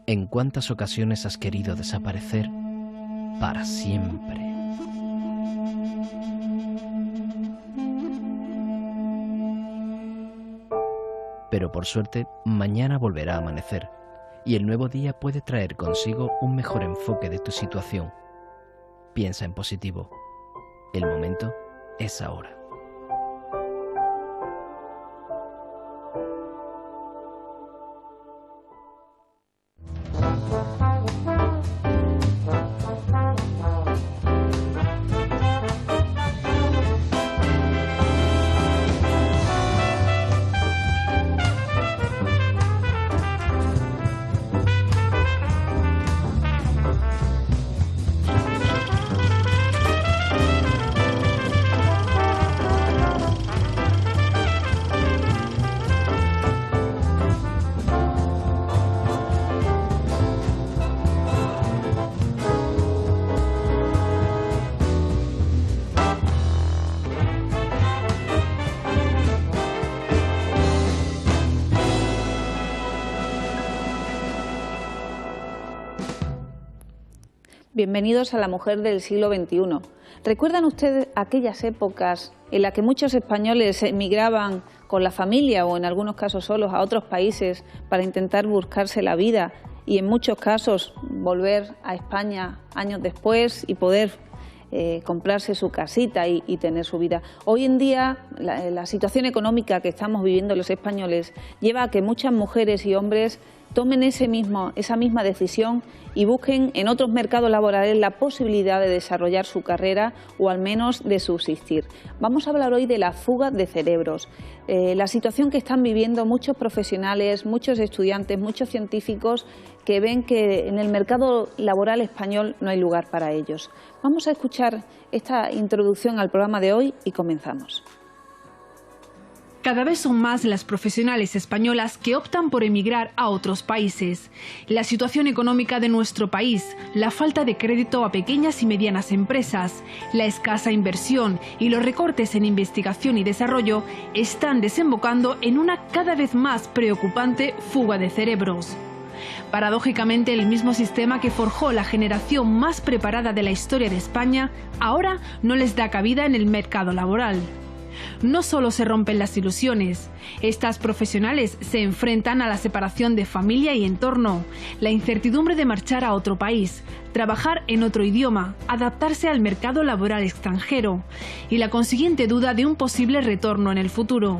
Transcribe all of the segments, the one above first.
¿En cuántas ocasiones has querido desaparecer para siempre? Pero por suerte, mañana volverá a amanecer y el nuevo día puede traer consigo un mejor enfoque de tu situación. Piensa en positivo. El momento es ahora. Bienvenidos a La Mujer del siglo XXI. ¿Recuerdan ustedes aquellas épocas en las que muchos españoles emigraban con la familia o en algunos casos solos a otros países para intentar buscarse la vida y en muchos casos volver a España años después y poder comprarse su casita y tener su vida? Hoy en día la situación económica que estamos viviendo los españoles lleva a que muchas mujeres y hombres tomen esa misma decisión y busquen en otros mercados laborales la posibilidad de desarrollar su carrera o al menos de subsistir. Vamos a hablar hoy de la fuga de cerebros, la situación que están viviendo muchos profesionales, muchos estudiantes, muchos científicos que ven que en el mercado laboral español no hay lugar para ellos. Vamos a escuchar esta introducción al programa de hoy y comenzamos. Cada vez son más las profesionales españolas que optan por emigrar a otros países. La situación económica de nuestro país, la falta de crédito a pequeñas y medianas empresas, la escasa inversión y los recortes en investigación y desarrollo están desembocando en una cada vez más preocupante fuga de cerebros. Paradójicamente, el mismo sistema que forjó la generación más preparada de la historia de España, ahora no les da cabida en el mercado laboral. No solo se rompen las ilusiones, estas profesionales se enfrentan a la separación de familia y entorno, la incertidumbre de marchar a otro país, trabajar en otro idioma, adaptarse al mercado laboral extranjero y la consiguiente duda de un posible retorno en el futuro.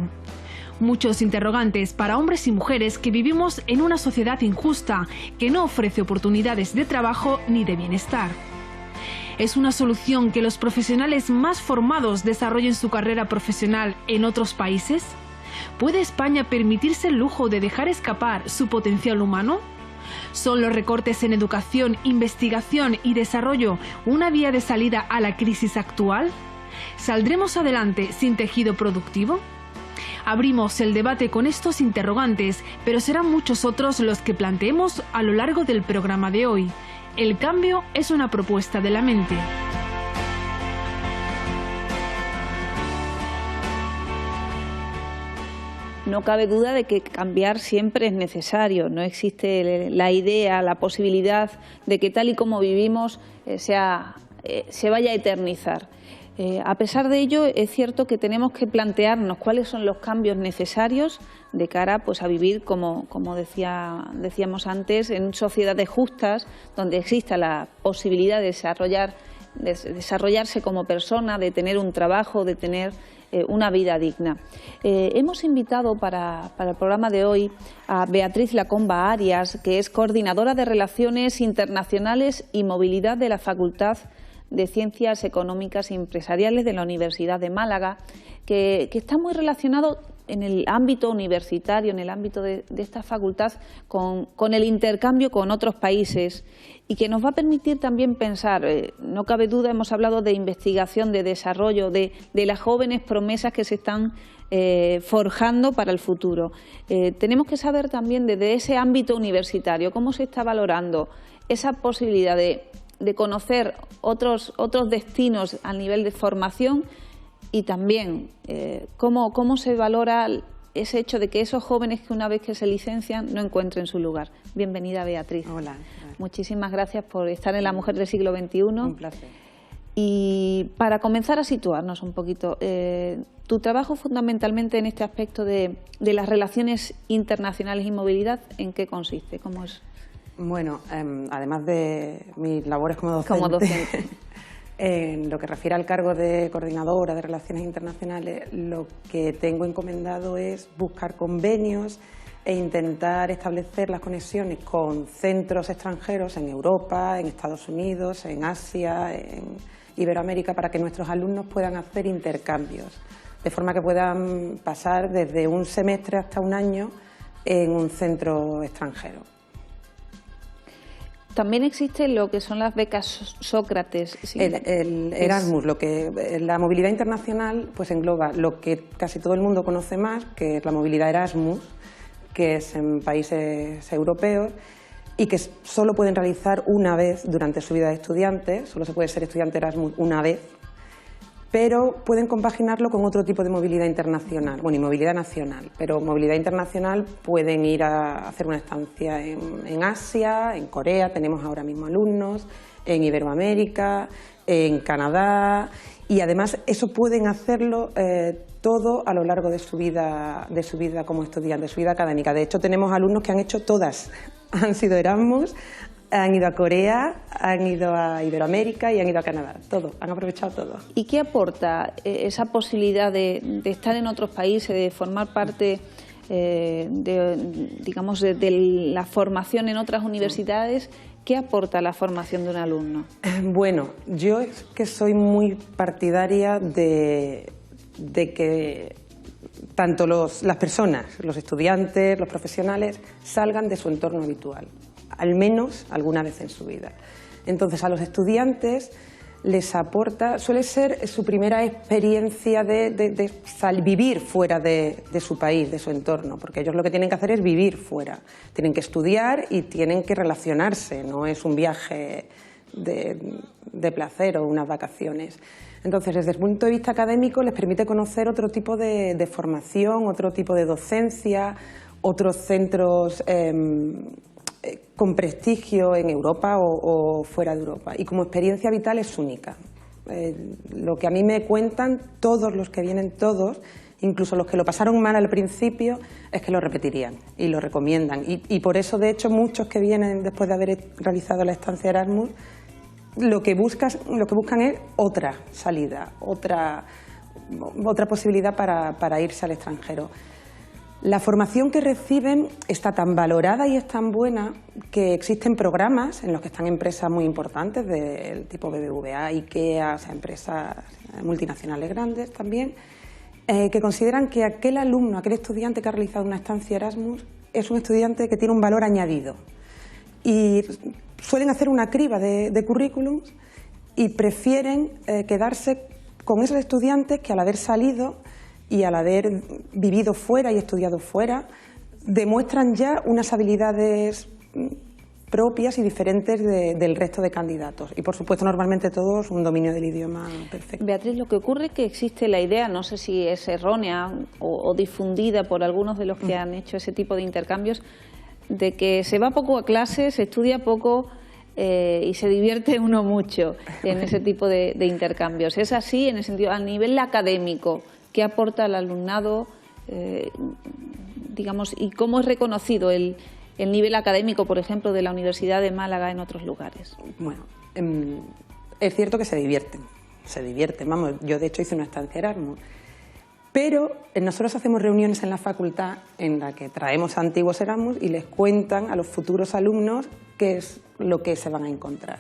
Muchos interrogantes para hombres y mujeres que vivimos en una sociedad injusta que no ofrece oportunidades de trabajo ni de bienestar. ¿Es una solución que los profesionales más formados desarrollen su carrera profesional en otros países? ¿Puede España permitirse el lujo de dejar escapar su potencial humano? ¿Son los recortes en educación, investigación y desarrollo una vía de salida a la crisis actual? ¿Saldremos adelante sin tejido productivo? Abrimos el debate con estos interrogantes, pero serán muchos otros los que planteemos a lo largo del programa de hoy. El cambio es una propuesta de la mente. No cabe duda de que cambiar siempre es necesario. No existe la idea, la posibilidad de que tal y como vivimos se vaya a eternizar. A pesar de ello, es cierto que tenemos que plantearnos cuáles son los cambios necesarios de cara a vivir, como decíamos antes, en sociedades justas, donde exista la posibilidad de desarrollarse como persona, de tener un trabajo, de tener una vida digna. Hemos invitado para el programa de hoy a Beatriz Lacomba Arias, que es coordinadora de Relaciones Internacionales y Movilidad de la Facultad de Ciencias Económicas y Empresariales de la Universidad de Málaga, que está muy relacionado en el ámbito universitario, en el ámbito de esta facultad, con el intercambio con otros países y que nos va a permitir también pensar, no cabe duda, hemos hablado de investigación, de desarrollo, de las jóvenes promesas que se están forjando para el futuro. Tenemos que saber también desde ese ámbito universitario cómo se está valorando esa posibilidad de conocer otros destinos a nivel de formación y también cómo se valora ese hecho de que esos jóvenes que una vez que se licencian no encuentren su lugar. Bienvenida, Beatriz. Hola. Muchísimas gracias por estar en La Mujer del Siglo XXI. Un placer. Y para comenzar a situarnos un poquito, tu trabajo fundamentalmente en este aspecto de las relaciones internacionales y movilidad, ¿en qué consiste? ¿Cómo es? Bueno, además de mis labores como docente, en lo que refiere al cargo de coordinadora de relaciones internacionales, lo que tengo encomendado es buscar convenios e intentar establecer las conexiones con centros extranjeros en Europa, en Estados Unidos, en Asia, en Iberoamérica, para que nuestros alumnos puedan hacer intercambios, de forma que puedan pasar desde un semestre hasta un año en un centro extranjero. También existe lo que son las becas Sócrates. ¿Sí? El Erasmus, la movilidad internacional, pues engloba lo que casi todo el mundo conoce más, que es la movilidad Erasmus, que es en países europeos y que solo pueden realizar una vez durante su vida de estudiante, solo se puede ser estudiante Erasmus una vez, pero pueden compaginarlo con otro tipo de movilidad internacional, bueno, y movilidad nacional, pero movilidad internacional pueden ir a hacer una estancia en Asia, en Corea, tenemos ahora mismo alumnos, en Iberoamérica, en Canadá, y además eso pueden hacerlo todo a lo largo de su vida como estudiante, de su vida académica. De hecho, tenemos alumnos que han hecho todas, han sido Erasmus, han ido a Corea, han ido a Iberoamérica y han ido a Canadá, todo, han aprovechado todo. ¿Y qué aporta esa posibilidad de estar en otros países, de formar parte digamos, de la formación en otras universidades? ¿Qué aporta la formación de un alumno? Bueno, yo es que soy muy partidaria de que tanto las personas, los estudiantes, los profesionales, salgan de su entorno habitual, al menos alguna vez en su vida. Entonces, a los estudiantes les aporta, suele ser su primera experiencia de vivir fuera de su país, de su entorno, porque ellos lo que tienen que hacer es vivir fuera, tienen que estudiar y tienen que relacionarse, no es un viaje de placer o unas vacaciones. Entonces, desde el punto de vista académico, les permite conocer otro tipo de formación, otro tipo de docencia, otros centros con prestigio en Europa o fuera de Europa. Y como experiencia vital es única. Lo que a mí me cuentan todos los que vienen, todos, incluso los que lo pasaron mal al principio, es que lo repetirían y lo recomiendan. Y por eso, de hecho, muchos que vienen después de haber realizado la estancia Erasmus, lo que buscan es otra salida, otra posibilidad para irse al extranjero. La formación que reciben está tan valorada y es tan buena que existen programas en los que están empresas muy importantes del tipo BBVA, IKEA, o sea, empresas multinacionales grandes también, que consideran que aquel alumno, aquel estudiante que ha realizado una estancia Erasmus es un estudiante que tiene un valor añadido. Y suelen hacer una criba de currículums y prefieren quedarse con esos estudiantes que, al haber salido y al haber vivido fuera y estudiado fuera, demuestran ya unas habilidades propias y diferentes del resto de candidatos. Y, por supuesto, normalmente todos un dominio del idioma perfecto. Beatriz, lo que ocurre es que existe la idea, no sé si es errónea o difundida por algunos de los que han hecho ese tipo de intercambios, de que se va poco a clase, se estudia poco y se divierte uno mucho en ese tipo de intercambios. ¿Es así en el sentido, a nivel académico, qué aporta al alumnado, digamos, y cómo es reconocido el nivel académico, por ejemplo, de la Universidad de Málaga en otros lugares? Bueno, es cierto que se divierten, vamos, yo de hecho hice una estancia Erasmus, pero nosotros hacemos reuniones en la facultad en la que traemos a antiguos Erasmus y les cuentan a los futuros alumnos qué es lo que se van a encontrar.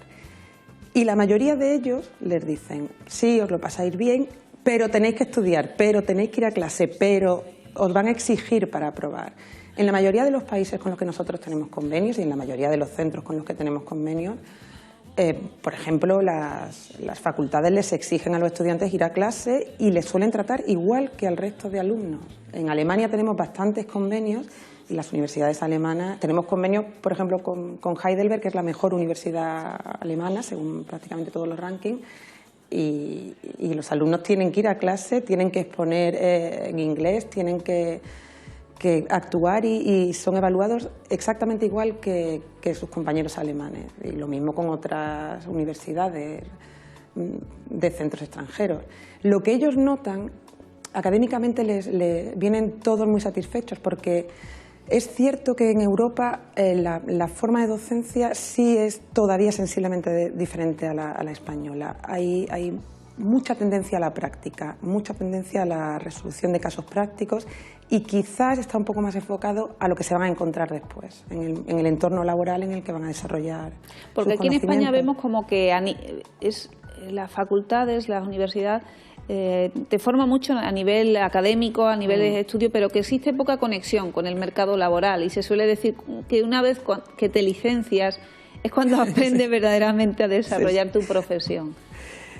Y la mayoría de ellos les dicen, sí, os lo pasáis bien, pero tenéis que estudiar, pero tenéis que ir a clase, pero os van a exigir para aprobar. En la mayoría de los países con los que nosotros tenemos convenios y en la mayoría de los centros con los que tenemos convenios, por ejemplo, las facultades les exigen a los estudiantes ir a clase y les suelen tratar igual que al resto de alumnos. En Alemania tenemos bastantes convenios y las universidades alemanas, tenemos convenios, por ejemplo, con Heidelberg, que es la mejor universidad alemana, según prácticamente todos los rankings, y los alumnos tienen que ir a clase, tienen que exponer en inglés, tienen que que actuar y son evaluados exactamente igual que sus compañeros alemanes. Y lo mismo con otras universidades de centros extranjeros. Lo que ellos notan, académicamente les vienen todos muy satisfechos, porque es cierto que en Europa la forma de docencia sí es todavía sensiblemente diferente a la española. Hay mucha tendencia a la práctica, mucha tendencia a la resolución de casos prácticos y quizás está un poco más enfocado a lo que se van a encontrar después, en el entorno laboral en el que van a desarrollar. Porque aquí en España vemos como que las facultades, las universidades, te forma mucho a nivel académico, a nivel de estudio, pero que existe poca conexión con el mercado laboral y se suele decir que una vez que te licencias es cuando aprendes verdaderamente a desarrollar tu profesión.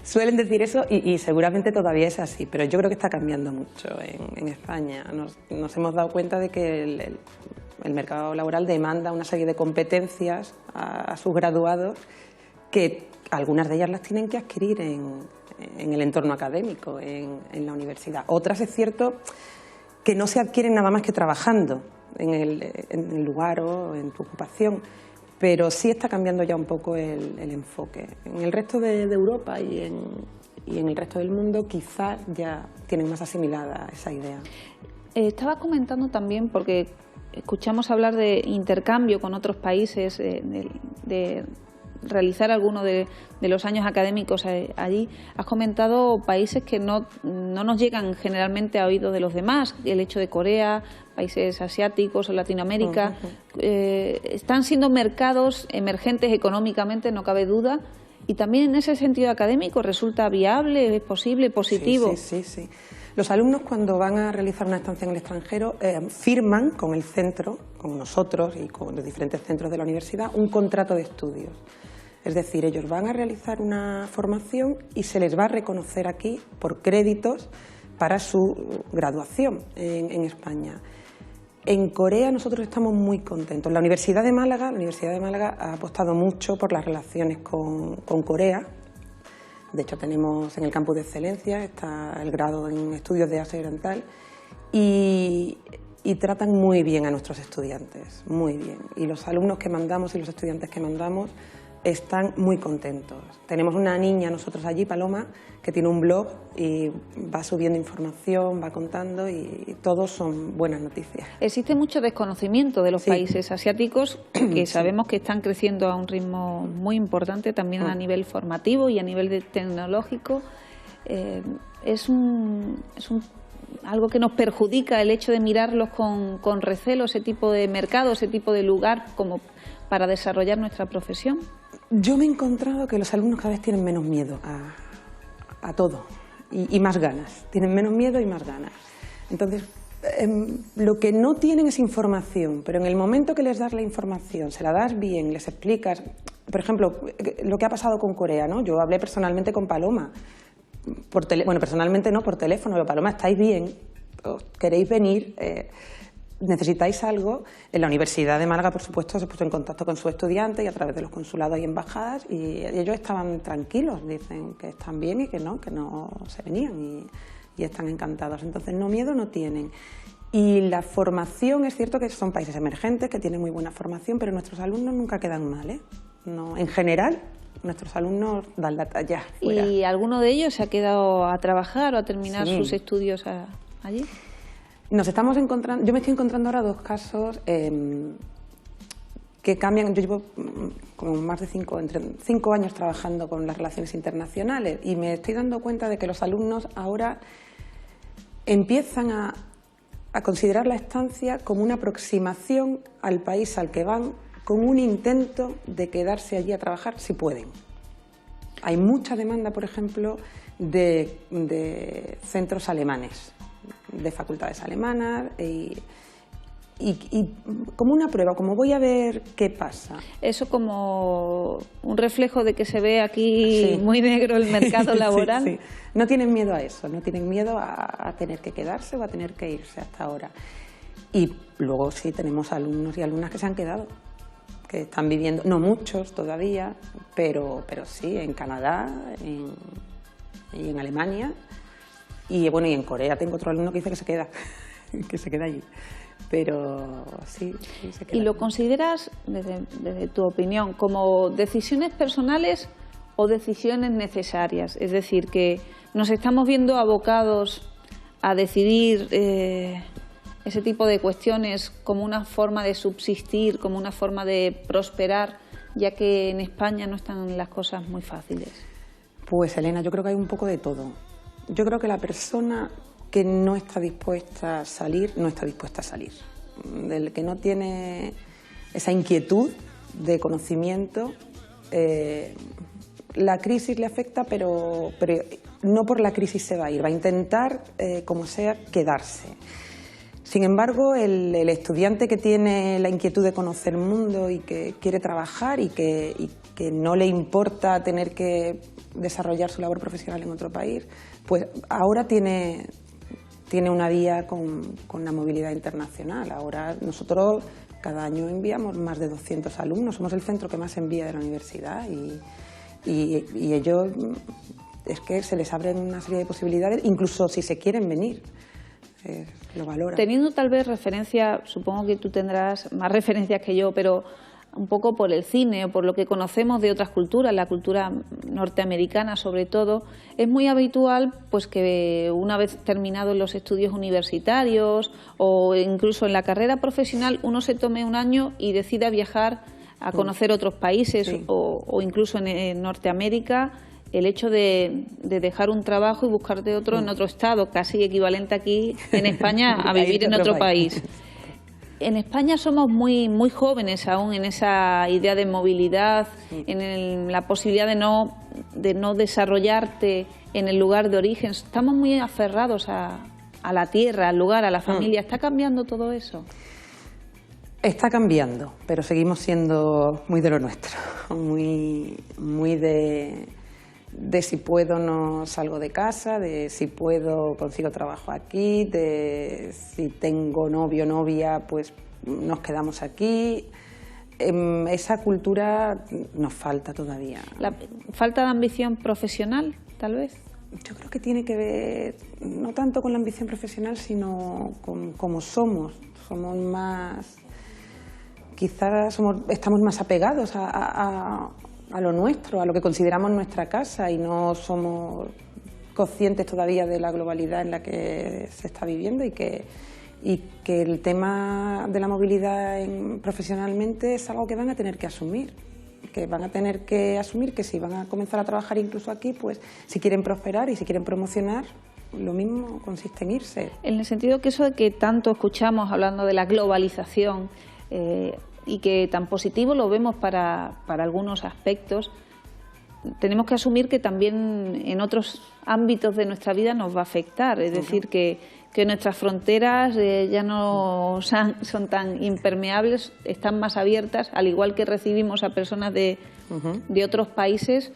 Suelen decir eso y seguramente todavía es así, pero yo creo que está cambiando mucho en España. Nos hemos dado cuenta de que el mercado laboral demanda una serie de competencias a sus graduados que algunas de ellas las tienen que adquirir en el entorno académico, en la universidad. Otras es cierto que no se adquieren nada más que trabajando en el lugar o en tu ocupación, pero sí está cambiando ya un poco el enfoque. En el resto de Europa y en el resto del mundo quizás ya tienen más asimilada esa idea. Estaba comentando también, porque escuchamos hablar de intercambio con otros países, de realizar alguno de los años académicos allí. Has comentado países que no nos llegan generalmente a oídos de los demás, el hecho de Corea, países asiáticos o Latinoamérica. Están siendo mercados emergentes económicamente, no cabe duda, y también en ese sentido académico resulta viable, es posible, positivo. Sí. Los alumnos, cuando van a realizar una estancia en el extranjero, firman con el centro, con nosotros y con los diferentes centros de la universidad, un contrato de estudios. Es decir, ellos van a realizar una formación y se les va a reconocer aquí por créditos para su graduación en España. En Corea nosotros estamos muy contentos. La Universidad de Málaga ha apostado mucho por las relaciones con Corea. De hecho, tenemos en el campus de excelencia, está el grado en estudios de Asia Oriental y tratan muy bien a nuestros estudiantes, muy bien. Y los alumnos que mandamos y los estudiantes que mandamos están muy contentos. Tenemos una niña nosotros allí, Paloma, que tiene un blog y va subiendo información, va contando y todos son buenas noticias. Existe mucho desconocimiento de los países asiáticos que sabemos que están creciendo a un ritmo muy importante también a nivel formativo y a nivel tecnológico. Es algo que nos perjudica el hecho de mirarlos con recelo, ese tipo de mercado, ese tipo de lugar como para desarrollar nuestra profesión. Yo me he encontrado que los alumnos cada vez tienen menos miedo a todo y más ganas. Tienen menos miedo y más ganas. Entonces, lo que no tienen es información, pero en el momento que les das la información, se la das bien, les explicas, por ejemplo, lo que ha pasado con Corea, ¿no? Yo hablé personalmente con Paloma, bueno, personalmente no, por teléfono, pero Paloma, ¿estáis bien? ¿Queréis venir? ¿Necesitáis algo? En la Universidad de Málaga, por supuesto, se puso en contacto con sus estudiantes y a través de los consulados y embajadas, y ellos estaban tranquilos, dicen que están bien y que no se venían y están encantados. Entonces, miedo no tienen. Y la formación, es cierto que son países emergentes, que tienen muy buena formación, pero nuestros alumnos nunca quedan mal, ¿eh? No, en general, nuestros alumnos dan la talla fuera. ¿Y alguno de ellos se ha quedado a trabajar o a terminar sus estudios allí? Yo me estoy encontrando ahora dos casos que cambian. Yo llevo como más de 5 años trabajando con las relaciones internacionales y me estoy dando cuenta de que los alumnos ahora empiezan a considerar la estancia como una aproximación al país al que van, con un intento de quedarse allí a trabajar si pueden. Hay mucha demanda, por ejemplo, de centros alemanes, de facultades alemanas y como una prueba, como voy a ver qué pasa. Eso como un reflejo de que se ve aquí muy negro el mercado laboral. Sí. No tienen miedo a eso, no tienen miedo a tener que quedarse o a tener que irse hasta ahora. Y luego sí tenemos alumnos y alumnas que se han quedado, que están viviendo, no muchos todavía, pero sí, en Canadá y en Alemania. Y bueno, y en Corea tengo otro alumno que dice que se queda allí. pero sí se queda. ¿Y lo consideras, desde tu opinión, como decisiones personales o decisiones necesarias? Es decir, que nos estamos viendo abocados a decidir ese tipo de cuestiones como una forma de subsistir, como una forma de prosperar, ya que en España no están las cosas muy fáciles. Pues Elena, yo creo que hay un poco de todo. Yo creo que la persona que no está dispuesta a salir, no está dispuesta a salir. Del que no tiene esa inquietud de conocimiento, la crisis le afecta, pero no por la crisis se va a ir, va a intentar, como sea, quedarse. Sin embargo, el estudiante que tiene la inquietud de conocer el mundo y que quiere trabajar y que no le importa tener que desarrollar su labor profesional en otro país, pues ahora tiene una vía con la movilidad internacional. Ahora nosotros cada año enviamos más de 200 alumnos, somos el centro que más envía de la universidad y ellos es que se les abren una serie de posibilidades, incluso si se quieren venir. Lo valoran. Teniendo tal vez referencia, supongo que tú tendrás más referencias que yo, pero un poco por el cine o por lo que conocemos de otras culturas, la cultura norteamericana sobre todo, es muy habitual pues que una vez terminados los estudios universitarios o incluso en la carrera profesional uno se tome un año y decida viajar a conocer otros países, sí. o incluso en Norteamérica. El hecho de dejar un trabajo y buscarte otro en otro estado, casi equivalente aquí en España a vivir en otro país. En España somos muy jóvenes aún en esa idea de movilidad, en la posibilidad de no desarrollarte en el lugar de origen. Estamos muy aferrados a la tierra, al lugar, a la familia. ¿Está cambiando todo eso? Está cambiando, pero seguimos siendo muy de lo nuestro, muy de si puedo no salgo de casa, de si puedo consigo trabajo aquí, de si tengo novio o novia pues nos quedamos aquí. Esa cultura nos falta todavía. ¿La falta de ambición profesional, tal vez? Yo creo que tiene que ver no tanto con la ambición profesional, sino con cómo somos. Somos más, quizás estamos más apegados a lo nuestro, a lo que consideramos nuestra casa y no somos conscientes todavía de la globalidad en la que se está viviendo y que el tema de la movilidad profesionalmente es algo que van a tener que asumir, que si van a comenzar a trabajar incluso aquí, pues si quieren prosperar y si quieren promocionar, lo mismo consiste en irse. En el sentido que eso de que tanto escuchamos hablando de la globalización, y que tan positivo lo vemos para algunos aspectos, tenemos que asumir que también en otros ámbitos de nuestra vida nos va a afectar. Es decir, que nuestras fronteras ya no son tan impermeables, están más abiertas, al igual que recibimos a personas de otros países,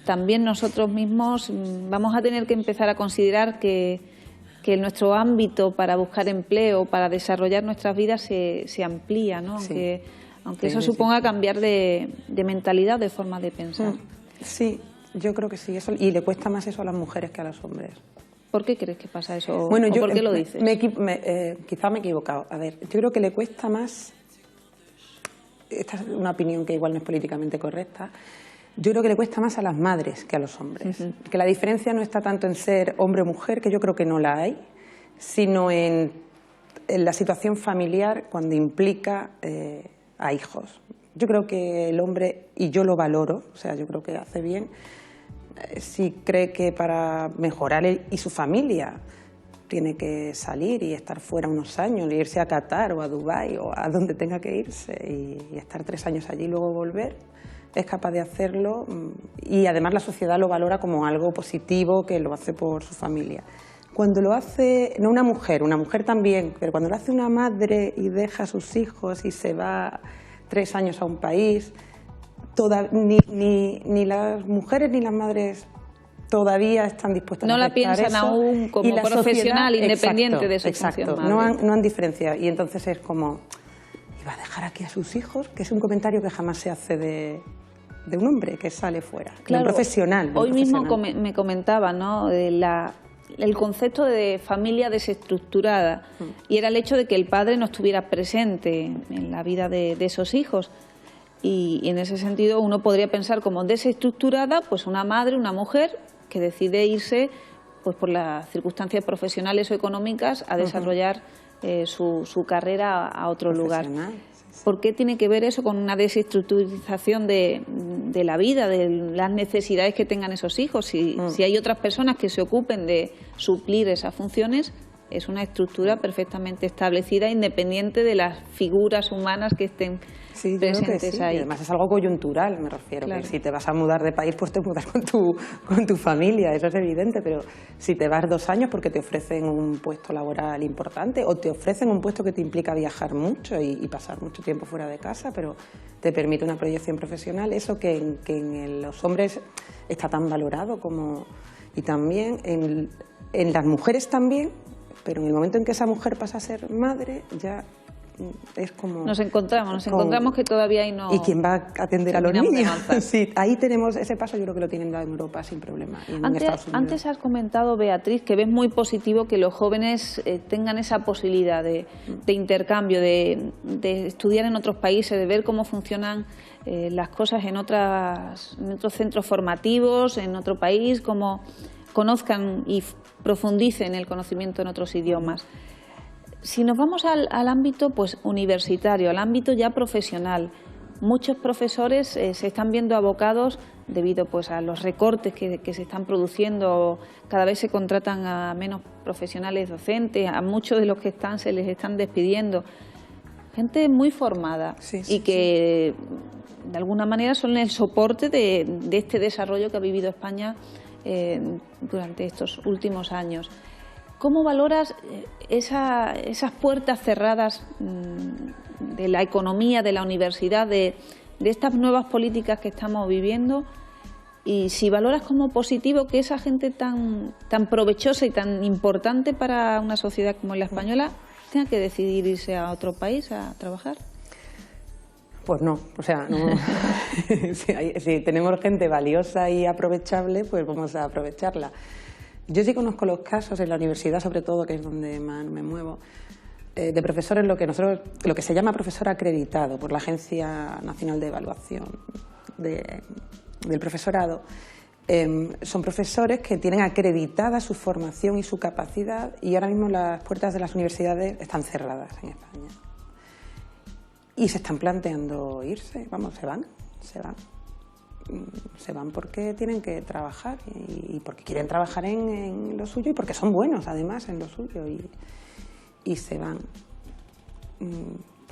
también nosotros mismos vamos a tener que empezar a considerar que nuestro ámbito para buscar empleo, para desarrollar nuestras vidas se amplía, ¿no? Sí. Aunque eso suponga cambiar de mentalidad, de forma de pensar. Sí, yo creo que sí, eso, y le cuesta más eso a las mujeres que a los hombres. ¿Por qué crees que pasa eso? Bueno, ¿por qué lo dices? Quizá me he equivocado. A ver, yo creo que le cuesta más, esta es una opinión que igual no es políticamente correcta, yo creo que le cuesta más a las madres que a los hombres. Que la diferencia no está tanto en ser hombre o mujer, que yo creo que no la hay, sino en la situación familiar cuando implica a hijos. Yo creo que el hombre, y yo lo valoro, o sea, yo creo que hace bien, si cree que para mejorar él y su familia tiene que salir y estar fuera unos años, irse a Qatar o a Dubái o a donde tenga que irse y estar 3 años allí y luego volver, es capaz de hacerlo y además la sociedad lo valora como algo positivo, que lo hace por su familia. Cuando lo hace, no una mujer también, pero cuando lo hace una madre y deja a sus hijos y se va 3 años a un país, ni las mujeres ni las madres todavía están dispuestas a aceptar eso. No la piensan aún como profesional independiente de su función madre. No han diferenciado. Y entonces es como, ¿iba a dejar aquí a sus hijos? Que es un comentario que jamás se hace de un hombre que sale fuera, claro, de un profesional. Hoy mismo me comentaba, ¿no?, de el concepto de familia desestructurada, y era el hecho de que el padre no estuviera presente en la vida de esos hijos. Y en ese sentido uno podría pensar como desestructurada, pues una madre, una mujer que decide irse pues por las circunstancias profesionales o económicas a desarrollar su carrera a otro lugar. ¿Por qué tiene que ver eso con una desestructurización de la vida, de las necesidades que tengan esos hijos? Si hay otras personas que se ocupen de suplir esas funciones, es una estructura perfectamente establecida, independiente de las figuras humanas que estén presentes ahí. Y además es algo coyuntural, me refiero. Claro. Que si te vas a mudar de país, pues te mudas con tu familia, eso es evidente, pero si te vas 2 años porque te ofrecen un puesto laboral importante o te ofrecen un puesto que te implica viajar mucho y pasar mucho tiempo fuera de casa, pero te permite una proyección profesional, eso que en los hombres está tan valorado como... Y también en las mujeres también, pero en el momento en que esa mujer pasa a ser madre, ya es como... Nos encontramos que todavía hay no... ¿Y quién va a atender a los niños? Sí, ahí tenemos ese paso, yo creo que lo tienen dado en Europa sin problema. Y en Estados Unidos. Antes has comentado, Beatriz, que ves muy positivo que los jóvenes tengan esa posibilidad de intercambio, de estudiar en otros países, de ver cómo funcionan las cosas en otros centros formativos, en otro país, cómo conozcan y profundicen el conocimiento en otros idiomas. Si nos vamos al ámbito pues universitario, al ámbito ya profesional, muchos profesores se están viendo abocados debido pues a los recortes que se están produciendo. Cada vez se contratan a menos profesionales docentes, a muchos de los que están se les están despidiendo. Gente muy formada y que de alguna manera son el soporte de este desarrollo que ha vivido España durante estos últimos años. ¿Cómo valoras esas puertas cerradas de la economía, de la universidad, de estas nuevas políticas que estamos viviendo? Y si valoras como positivo que esa gente tan provechosa y tan importante para una sociedad como la española tenga que decidir irse a otro país a trabajar. Pues no, o sea, no. Si tenemos gente valiosa y aprovechable, pues vamos a aprovecharla. Yo sí conozco los casos en la universidad, sobre todo, que es donde más me muevo, de profesores, lo que se llama profesor acreditado por la Agencia Nacional de Evaluación del Profesorado. Son profesores que tienen acreditada su formación y su capacidad, y ahora mismo las puertas de las universidades están cerradas en España. Y se están planteando irse, vamos, se van. Se van porque tienen que trabajar y porque quieren trabajar en lo suyo y porque son buenos además en lo suyo y se van.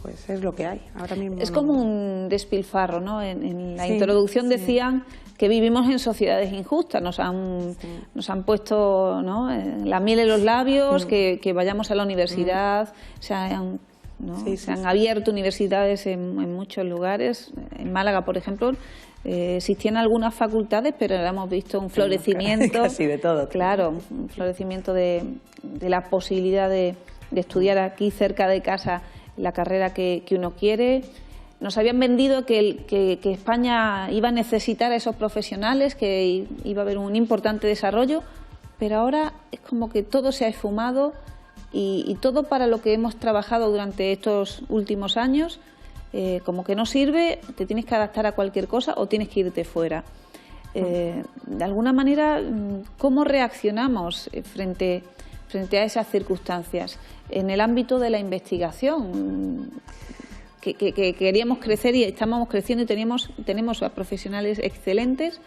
Pues es lo que hay ahora mismo. Es como un despilfarro, ¿no? En la introducción decían que vivimos en sociedades injustas, nos han puesto, ¿no?, la miel en los labios, que vayamos a la universidad, se han abierto universidades en muchos lugares. En Málaga, por ejemplo, existían algunas facultades, pero hemos visto un florecimiento. Casi de todo. Claro, un florecimiento de la posibilidad de estudiar aquí cerca de casa la carrera que uno quiere. Nos habían vendido que España iba a necesitar a esos profesionales, que iba a haber un importante desarrollo, pero ahora es como que todo se ha esfumado y todo para lo que hemos trabajado durante estos últimos años, como que no sirve, te tienes que adaptar a cualquier cosa o tienes que irte fuera. De alguna manera, ¿cómo reaccionamos frente a esas circunstancias? En el ámbito de la investigación, que queríamos crecer y estábamos creciendo y tenemos a profesionales excelentes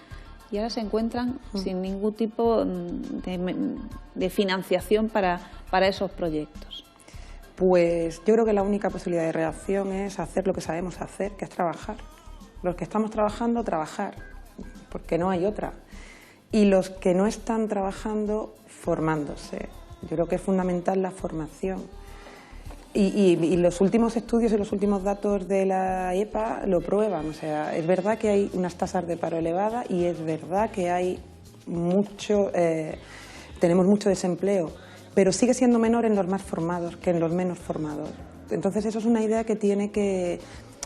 y ahora se encuentran sin ningún tipo de financiación para esos proyectos. Pues yo creo que la única posibilidad de reacción es hacer lo que sabemos hacer, que es trabajar. Los que estamos trabajando, trabajar, porque no hay otra. Y los que no están trabajando, formándose. Yo creo que es fundamental la formación. Y los últimos estudios y los últimos datos de la EPA lo prueban. O sea, es verdad que hay unas tasas de paro elevadas y es verdad que hay tenemos mucho desempleo, pero sigue siendo menor en los más formados que en los menos formados. Entonces eso es una idea que tiene que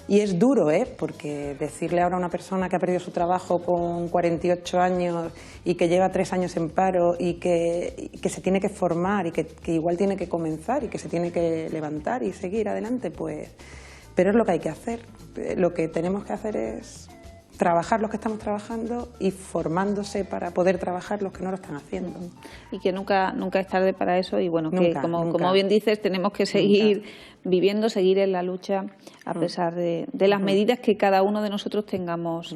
Y es duro, porque decirle ahora a una persona que ha perdido su trabajo con 48 años y que lleva 3 años en paro y que se tiene que formar y que igual tiene que comenzar y que se tiene que levantar y seguir adelante, pues, pero es lo que hay que hacer. Lo que tenemos que hacer es trabajar los que estamos trabajando y formándose para poder trabajar los que no lo están haciendo. Y que nunca es tarde para eso y bueno, que Nunca. como bien dices, tenemos que seguir viviendo, seguir en la lucha a pesar de las medidas que cada uno de nosotros tengamos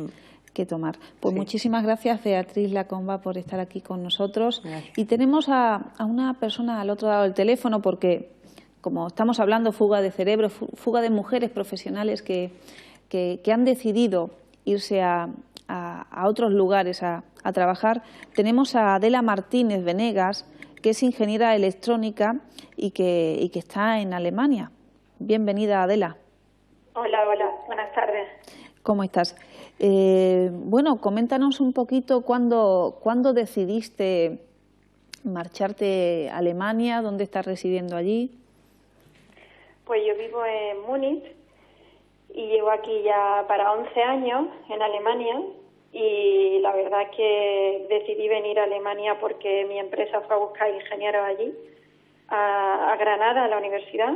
que tomar. Pues muchísimas gracias, Beatriz Lacomba, por estar aquí con nosotros. Gracias. Y tenemos a una persona al otro lado del teléfono porque, como estamos hablando, fuga de cerebro, fuga de mujeres profesionales que han decidido irse a otros lugares a trabajar. Tenemos a Adela Martínez Venegas, que es ingeniera electrónica y que está en Alemania. Bienvenida, Adela. Hola, buenas tardes. ¿Cómo estás? Bueno, coméntanos un poquito cuándo decidiste marcharte a Alemania, dónde estás residiendo allí. Pues yo vivo en Múnich y llevo aquí ya para 11 años en Alemania y la verdad es que decidí venir a Alemania porque mi empresa fue a buscar ingenieros allí, a Granada, a la universidad,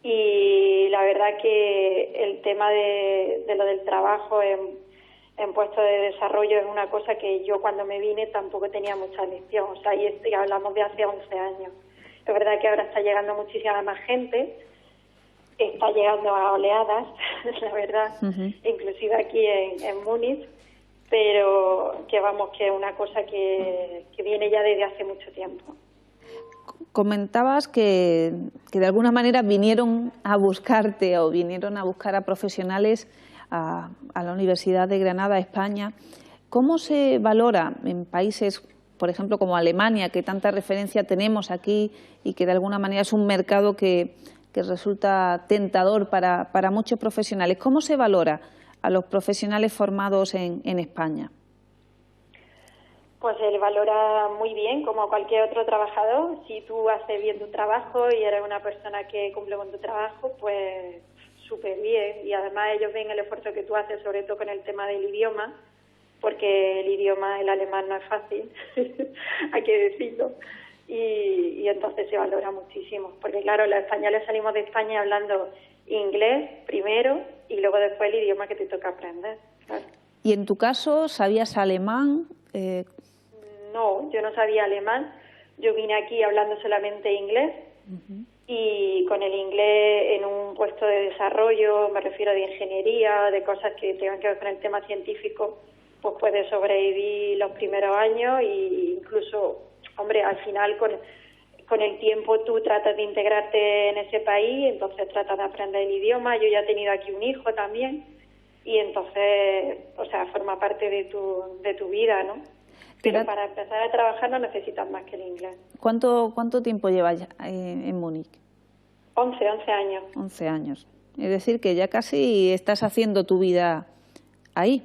y la verdad que el tema de lo del trabajo en puestos de desarrollo es una cosa que yo cuando me vine tampoco tenía mucha lección, o sea, y hablamos de hace 11 años. Es verdad que ahora está llegando muchísima más gente, está llegando a oleadas, la verdad, inclusive aquí en Múnich, pero que vamos, que es una cosa que viene ya desde hace mucho tiempo. Comentabas que de alguna manera vinieron a buscarte o vinieron a buscar a profesionales a la Universidad de Granada, España. ¿Cómo se valora en países, por ejemplo, como Alemania, que tanta referencia tenemos aquí y que de alguna manera es un mercado que resulta tentador para muchos profesionales? ¿Cómo se valora a los profesionales formados en España? Pues se le valora muy bien, como cualquier otro trabajador. Si tú haces bien tu trabajo y eres una persona que cumple con tu trabajo, pues súper bien. Y además ellos ven el esfuerzo que tú haces, sobre todo con el tema del idioma, porque el idioma, el alemán, no es fácil, hay que decirlo. Y entonces se valora muchísimo, porque claro, los españoles salimos de España hablando inglés primero y luego después el idioma que te toca aprender. Claro. ¿Y en tu caso sabías alemán? No, yo no sabía alemán, yo vine aquí hablando solamente inglés y con el inglés en un puesto de desarrollo, me refiero de ingeniería, de cosas que tengan que ver con el tema científico, pues puedes sobrevivir los primeros años e incluso, hombre, al final con el tiempo tú tratas de integrarte en ese país, entonces tratas de aprender el idioma. Yo ya he tenido aquí un hijo también y entonces, o sea, forma parte de tu vida, ¿no? Pero para empezar a trabajar no necesitas más que el inglés. ¿Cuánto tiempo llevas en Múnich? 11 años. 11 años. Es decir, que ya casi estás haciendo tu vida ahí.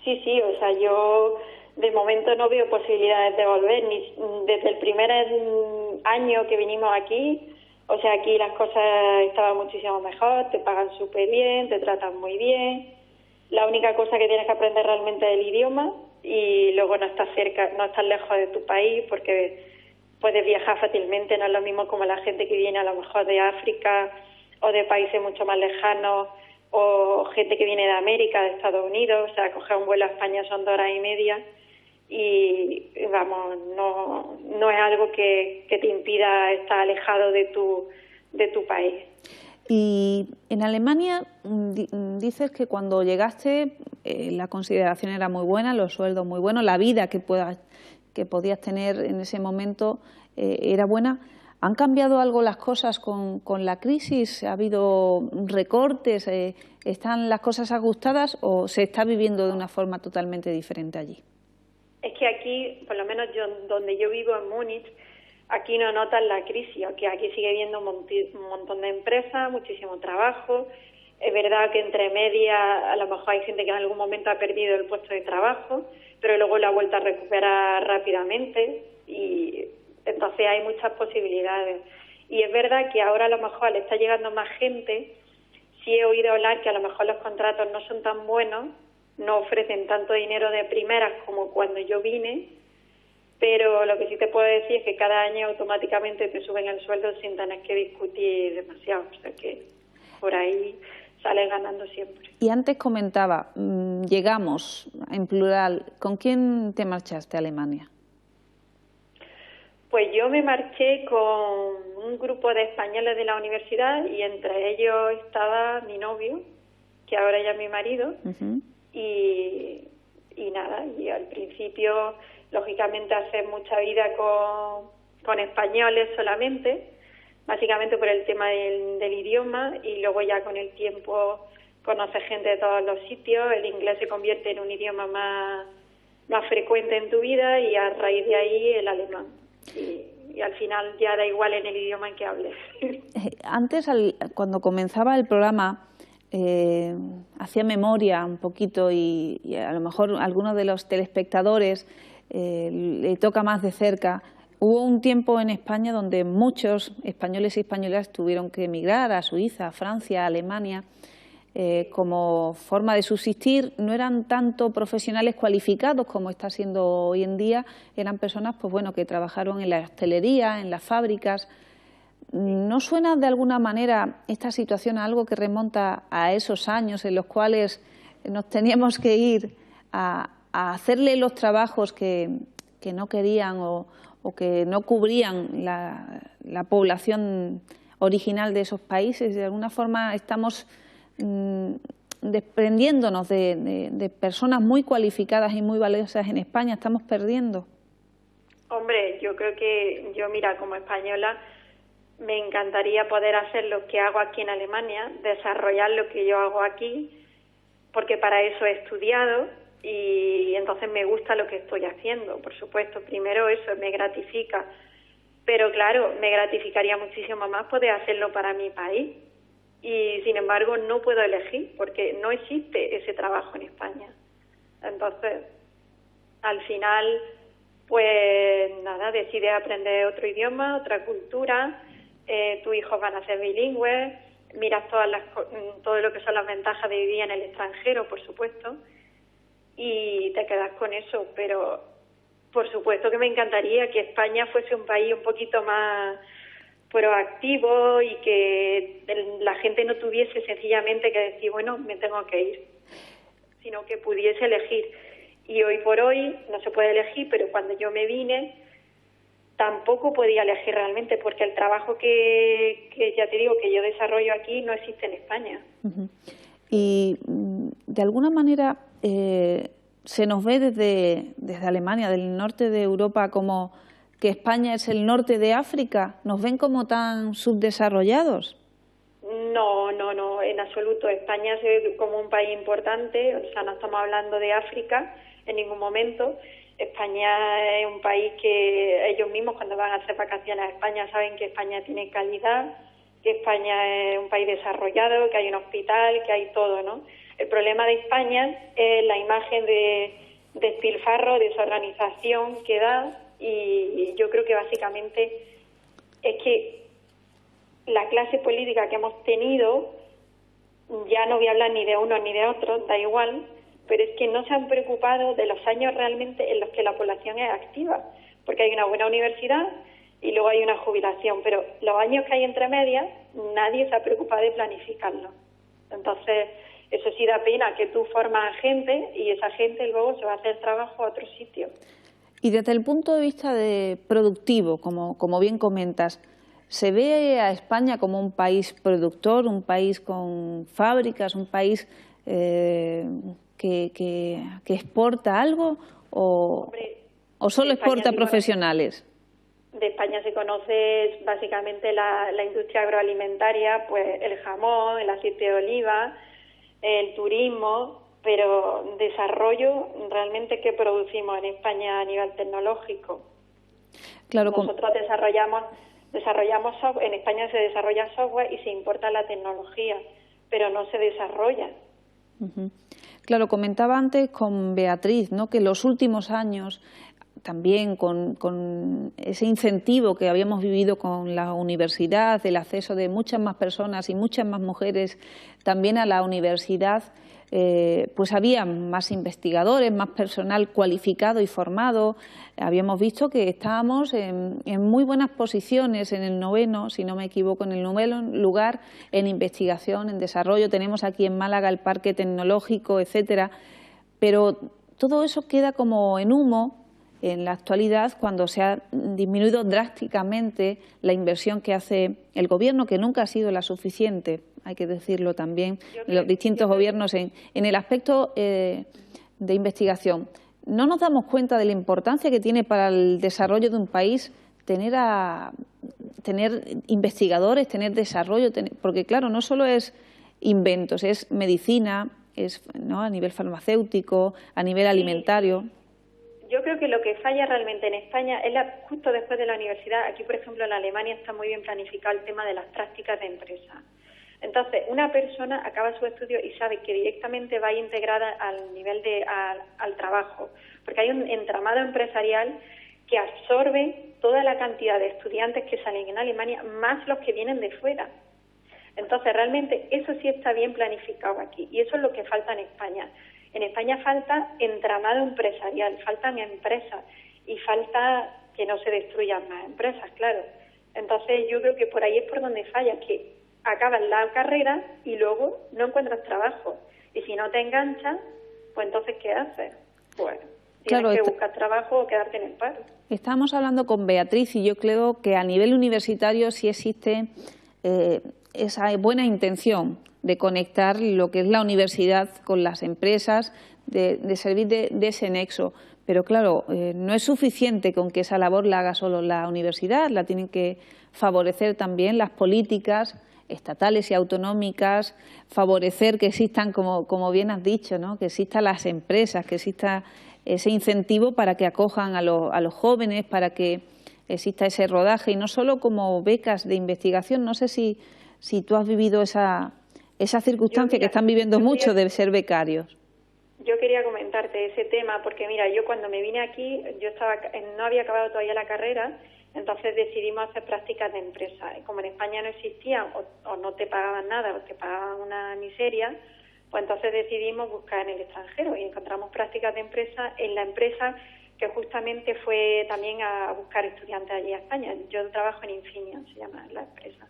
Sí, o sea, yo de momento no veo posibilidades de volver, ni desde el primer año que vinimos aquí. O sea, aquí las cosas estaban muchísimo mejor, te pagan súper bien, te tratan muy bien. La única cosa que tienes que aprender realmente es el idioma y luego no estás cerca, no estás lejos de tu país porque puedes viajar fácilmente, no es lo mismo como la gente que viene a lo mejor de África o de países mucho más lejanos o gente que viene de América, de Estados Unidos. O sea, coger un vuelo a España son 2 horas y media y vamos, no es algo que te impida estar alejado de tu país. Y en Alemania dices que cuando llegaste la consideración era muy buena, los sueldos muy buenos, la vida que podías tener en ese momento era buena. ¿Han cambiado algo las cosas con la crisis? ¿Ha habido recortes? ¿Están las cosas ajustadas o se está viviendo de una forma totalmente diferente allí? Es que aquí, por lo menos donde yo vivo en Múnich, aquí no notan la crisis, que aquí sigue habiendo un montón de empresas, muchísimo trabajo. Es verdad que entre medias a lo mejor hay gente que en algún momento ha perdido el puesto de trabajo, pero luego lo ha vuelto a recuperar rápidamente y entonces hay muchas posibilidades. Y es verdad que ahora a lo mejor le está llegando más gente, sí he oído hablar que a lo mejor los contratos no son tan buenos, no ofrecen tanto dinero de primeras como cuando yo vine, pero lo que sí te puedo decir es que cada año automáticamente te suben el sueldo sin tener que discutir demasiado, o sea que por ahí sales ganando siempre. Y antes comentaba, llegamos, en plural, ¿con quién te marchaste a Alemania? Pues yo me marché con un grupo de españoles de la universidad y entre ellos estaba mi novio, que ahora ya es mi marido, y nada, y al principio, lógicamente, hacer mucha vida con españoles solamente, básicamente por el tema del idioma, y luego ya con el tiempo conoces gente de todos los sitios, el inglés se convierte en un idioma más frecuente en tu vida y a raíz de ahí el alemán. Y al final ya da igual en el idioma en que hables. Antes, cuando comenzaba el programa, hacía memoria un poquito y a lo mejor a algunos de los telespectadores le toca más de cerca. Hubo un tiempo en España donde muchos españoles y españolas tuvieron que emigrar a Suiza, a Francia, a Alemania, como forma de subsistir. No eran tanto profesionales cualificados como está siendo hoy en día, eran personas pues bueno, que trabajaron en la hostelería, en las fábricas. ¿No suena de alguna manera esta situación a algo que remonta a esos años en los cuales nos teníamos que ir a hacerle los trabajos que no querían o que no cubrían la población original de esos países? De alguna forma estamos desprendiéndonos de personas muy cualificadas y muy valiosas en España, estamos perdiendo. Hombre, yo creo que mira, como española me encantaría poder hacer lo que hago aquí en Alemania, desarrollar lo que yo hago aquí, porque para eso he estudiado y entonces me gusta lo que estoy haciendo, por supuesto. Primero eso me gratifica, pero claro, me gratificaría muchísimo más poder hacerlo para mi país. Y sin embargo no puedo elegir porque no existe ese trabajo en España. Entonces, al final, pues nada, decides aprender otro idioma, otra cultura, tus hijos van a ser bilingües, miras todo lo que son las ventajas de vivir en el extranjero, por supuesto, y te quedas con eso. Pero por supuesto que me encantaría que España fuese un país un poquito más proactivo y que la gente no tuviese sencillamente que decir, bueno, me tengo que ir, sino que pudiese elegir. Y hoy por hoy no se puede elegir, pero cuando yo me vine tampoco podía elegir realmente, porque el trabajo que ya te digo que yo desarrollo aquí no existe en España. Y de alguna manera se nos ve desde Alemania, del norte de Europa, como que España es el norte de África. ¿Nos ven como tan subdesarrollados? No, en absoluto. España se ve como un país importante, o sea, no estamos hablando de África en ningún momento. España es un país que ellos mismos cuando van a hacer vacaciones a España saben que España tiene calidad, que España es un país desarrollado, que hay un hospital, que hay todo, ¿no? El problema de España es la imagen de despilfarro, desorganización que da, y yo creo que básicamente es que la clase política que hemos tenido, ya no voy a hablar ni de uno ni de otro, da igual, pero es que no se han preocupado de los años realmente en los que la población es activa, porque hay una buena universidad y luego hay una jubilación, pero los años que hay entre medias nadie se ha preocupado de planificarlo. Entonces, eso sí da pena, que tú formas gente y esa gente luego se va a hacer trabajo a otro sitio. Y desde el punto de vista de productivo, como bien comentas, ¿se ve a España como un país productor, un país con fábricas, un país que exporta algo o solo exporta profesionales? De España se conoce básicamente la industria agroalimentaria, pues el jamón, el aceite de oliva, el turismo, pero desarrollo, realmente, ¿qué producimos en España a nivel tecnológico? Claro, nosotros desarrollamos software, en España se desarrolla software y se importa la tecnología, pero no se desarrolla. Claro, comentaba antes con Beatriz, ¿no?, que en los últimos años también con ese incentivo que habíamos vivido con la universidad, el acceso de muchas más personas y muchas más mujeres también a la universidad, pues había más investigadores, más personal cualificado y formado. Habíamos visto que estábamos en muy buenas posiciones en el 9º, si no me equivoco, en el 9º lugar en investigación, en desarrollo. Tenemos aquí en Málaga el parque tecnológico, etcétera, pero todo eso queda como en humo en la actualidad cuando se ha disminuido drásticamente la inversión que hace el Gobierno, que nunca ha sido la suficiente, hay que decirlo también, los distintos gobiernos en el aspecto de investigación. No nos damos cuenta de la importancia que tiene para el desarrollo de un país tener investigadores, tener desarrollo, porque claro, no solo es inventos, es medicina, ¿no?, a nivel farmacéutico, a nivel alimentario. Yo creo que lo que falla realmente en España es justo después de la universidad. Aquí, por ejemplo, en Alemania está muy bien planificado el tema de las prácticas de empresa. Entonces, una persona acaba su estudio y sabe que directamente va integrada al nivel al trabajo, porque hay un entramado empresarial que absorbe toda la cantidad de estudiantes que salen en Alemania, más los que vienen de fuera. Entonces, realmente eso sí está bien planificado aquí, y eso es lo que falta en España. En España falta entramado empresarial, faltan empresas y falta que no se destruyan más empresas, claro. Entonces, yo creo que por ahí es por donde falla, que acabas la carrera y luego no encuentras trabajo. Y si no te enganchas, pues entonces, ¿qué haces? Bueno, tienes que buscar trabajo o quedarte en el paro. Estábamos hablando con Beatriz y yo creo que a nivel universitario sí existe esa buena intención de conectar lo que es la universidad con las empresas, de servir de ese nexo. Pero claro, no es suficiente con que esa labor la haga solo la universidad, la tienen que favorecer también las políticas estatales y autonómicas, favorecer que existan, como bien has dicho, ¿no?, que existan las empresas, que exista ese incentivo para que acojan a los jóvenes, para que exista ese rodaje, y no solo como becas de investigación. No sé si tú has vivido esa circunstancia que están viviendo muchos de ser becarios. Yo quería comentarte ese tema porque, mira, yo cuando me vine aquí, no había acabado todavía la carrera, entonces decidimos hacer prácticas de empresa. Como en España no existían o no te pagaban nada o te pagaban una miseria, pues entonces decidimos buscar en el extranjero y encontramos prácticas de empresa en la empresa que justamente fue también a buscar estudiantes allí a España. Yo trabajo en Infineon, se llama la empresa.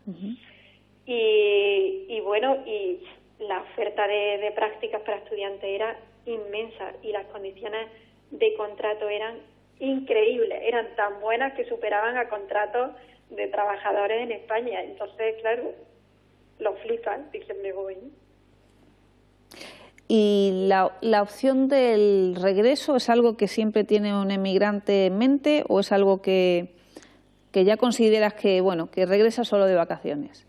Y bueno, y la oferta de prácticas para estudiantes era inmensa y las condiciones de contrato eran increíbles, eran tan buenas que superaban a contratos de trabajadores en España. Entonces, claro, lo flipan, dicen, me voy. ¿Y la opción del regreso es algo que siempre tiene un emigrante en mente o es algo que ya consideras que, bueno, que regresa solo de vacaciones?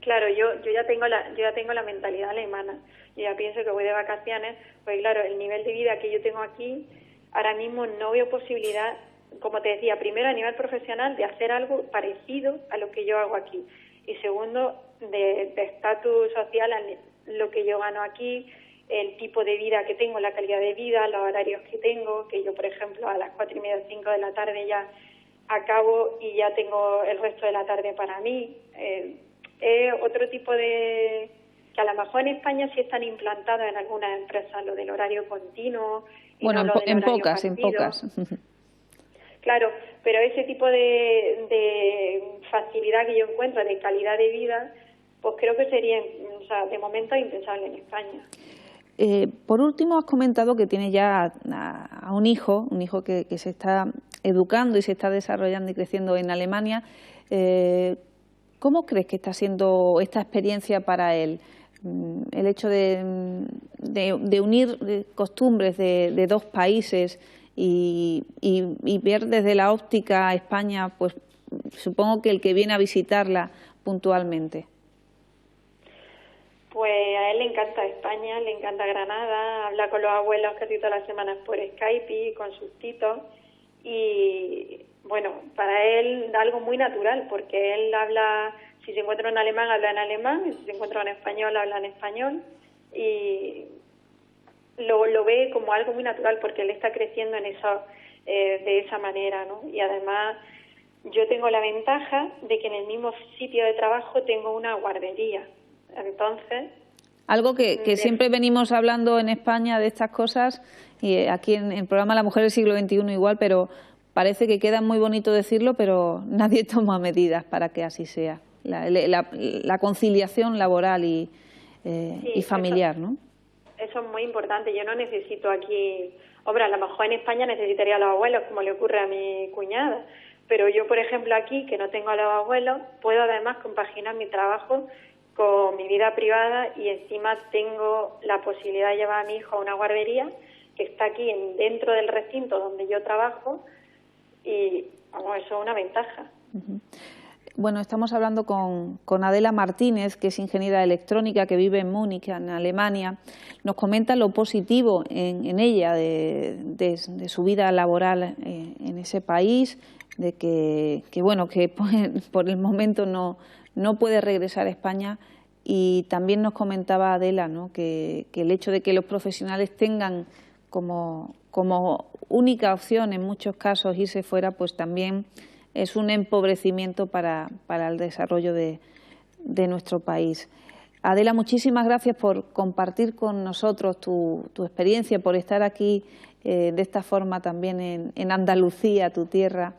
Claro, yo ya tengo la mentalidad alemana. Yo ya pienso que voy de vacaciones, pues claro, el nivel de vida que yo tengo aquí, ahora mismo no veo posibilidad, como te decía, primero a nivel profesional de hacer algo parecido a lo que yo hago aquí, y segundo de estatus social, lo que yo gano aquí, el tipo de vida que tengo, la calidad de vida, los horarios que tengo, que yo, por ejemplo, a las 4:30, 5 de la tarde ya acabo y ya tengo el resto de la tarde para mí. Otro tipo de... que a lo mejor en España sí están implantados en algunas empresas, lo del horario continuo. Y bueno, no en pocas. Claro, pero ese tipo de facilidad que yo encuentro, de calidad de vida, pues creo que sería, o sea, de momento impensable en España. Por último, has comentado que tienes ya a un hijo que se está educando y se está desarrollando y creciendo en Alemania. ¿Cómo crees que está siendo esta experiencia para él? El hecho de unir costumbres de dos países y ver desde la óptica a España, pues supongo que el que viene a visitarla puntualmente. Pues a él le encanta España, le encanta Granada, habla con los abuelos casi todas las semanas por Skype y con sus titos. Y bueno, para él algo muy natural, porque él habla, si se encuentra en alemán, habla en alemán, y si se encuentra en español, habla en español, y lo ve como algo muy natural, porque él está creciendo en de esa manera, ¿no? Y además yo tengo la ventaja de que en el mismo sitio de trabajo tengo una guardería. Entonces... Algo que siempre venimos hablando en España de estas cosas, y aquí en el programa La Mujer del Siglo XXI igual, pero parece que queda muy bonito decirlo, pero nadie toma medidas para que así sea. La conciliación laboral y familiar, ¿no? Eso es muy importante. Yo no necesito aquí... Hombre, a lo mejor en España necesitaría a los abuelos, como le ocurre a mi cuñada. Pero yo, por ejemplo, aquí, que no tengo a los abuelos, puedo además compaginar mi trabajo con mi vida privada y encima tengo la posibilidad de llevar a mi hijo a una guardería que está aquí dentro del recinto donde yo trabajo y, vamos, eso es una ventaja. Bueno, estamos hablando con Adela Martínez, que es ingeniera electrónica, que vive en Múnich, en Alemania. Nos comenta lo positivo en ella de su vida laboral en ese país, de que por el momento no puede regresar a España, y también nos comentaba Adela, ¿no?, que el hecho de que los profesionales tengan como única opción en muchos casos irse fuera, pues también es un empobrecimiento para el desarrollo de nuestro país. Adela, muchísimas gracias por compartir con nosotros tu experiencia, por estar aquí de esta forma también en Andalucía, tu tierra.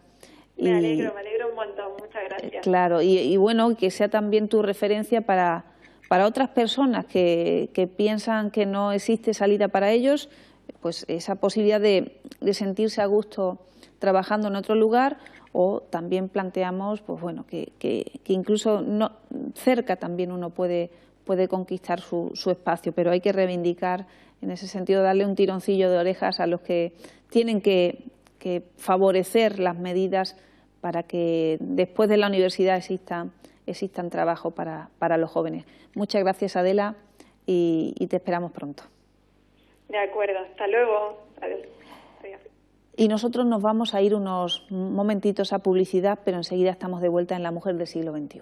Me alegro un montón, muchas gracias. Claro, y bueno, que sea también tu referencia para otras personas que piensan que no existe salida para ellos, pues esa posibilidad de sentirse a gusto trabajando en otro lugar, o también planteamos pues bueno, que incluso cerca también uno puede conquistar su espacio, pero hay que reivindicar, en ese sentido, darle un tironcillo de orejas a los que tienen que favorecer las medidas para que después de la universidad existan trabajo para los jóvenes. Muchas gracias, Adela, y te esperamos pronto. De acuerdo, hasta luego. Adiós. Y nosotros nos vamos a ir unos momentitos a publicidad, pero enseguida estamos de vuelta en La Mujer del Siglo XXI.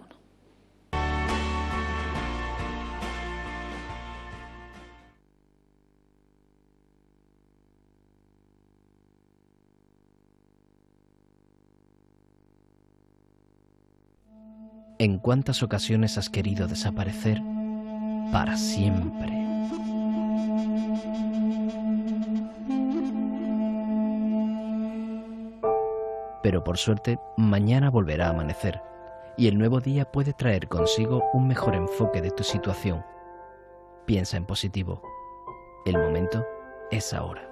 ¿En cuántas ocasiones has querido desaparecer para siempre? Pero por suerte, mañana volverá a amanecer, y el nuevo día puede traer consigo un mejor enfoque de tu situación. Piensa en positivo. El momento es ahora.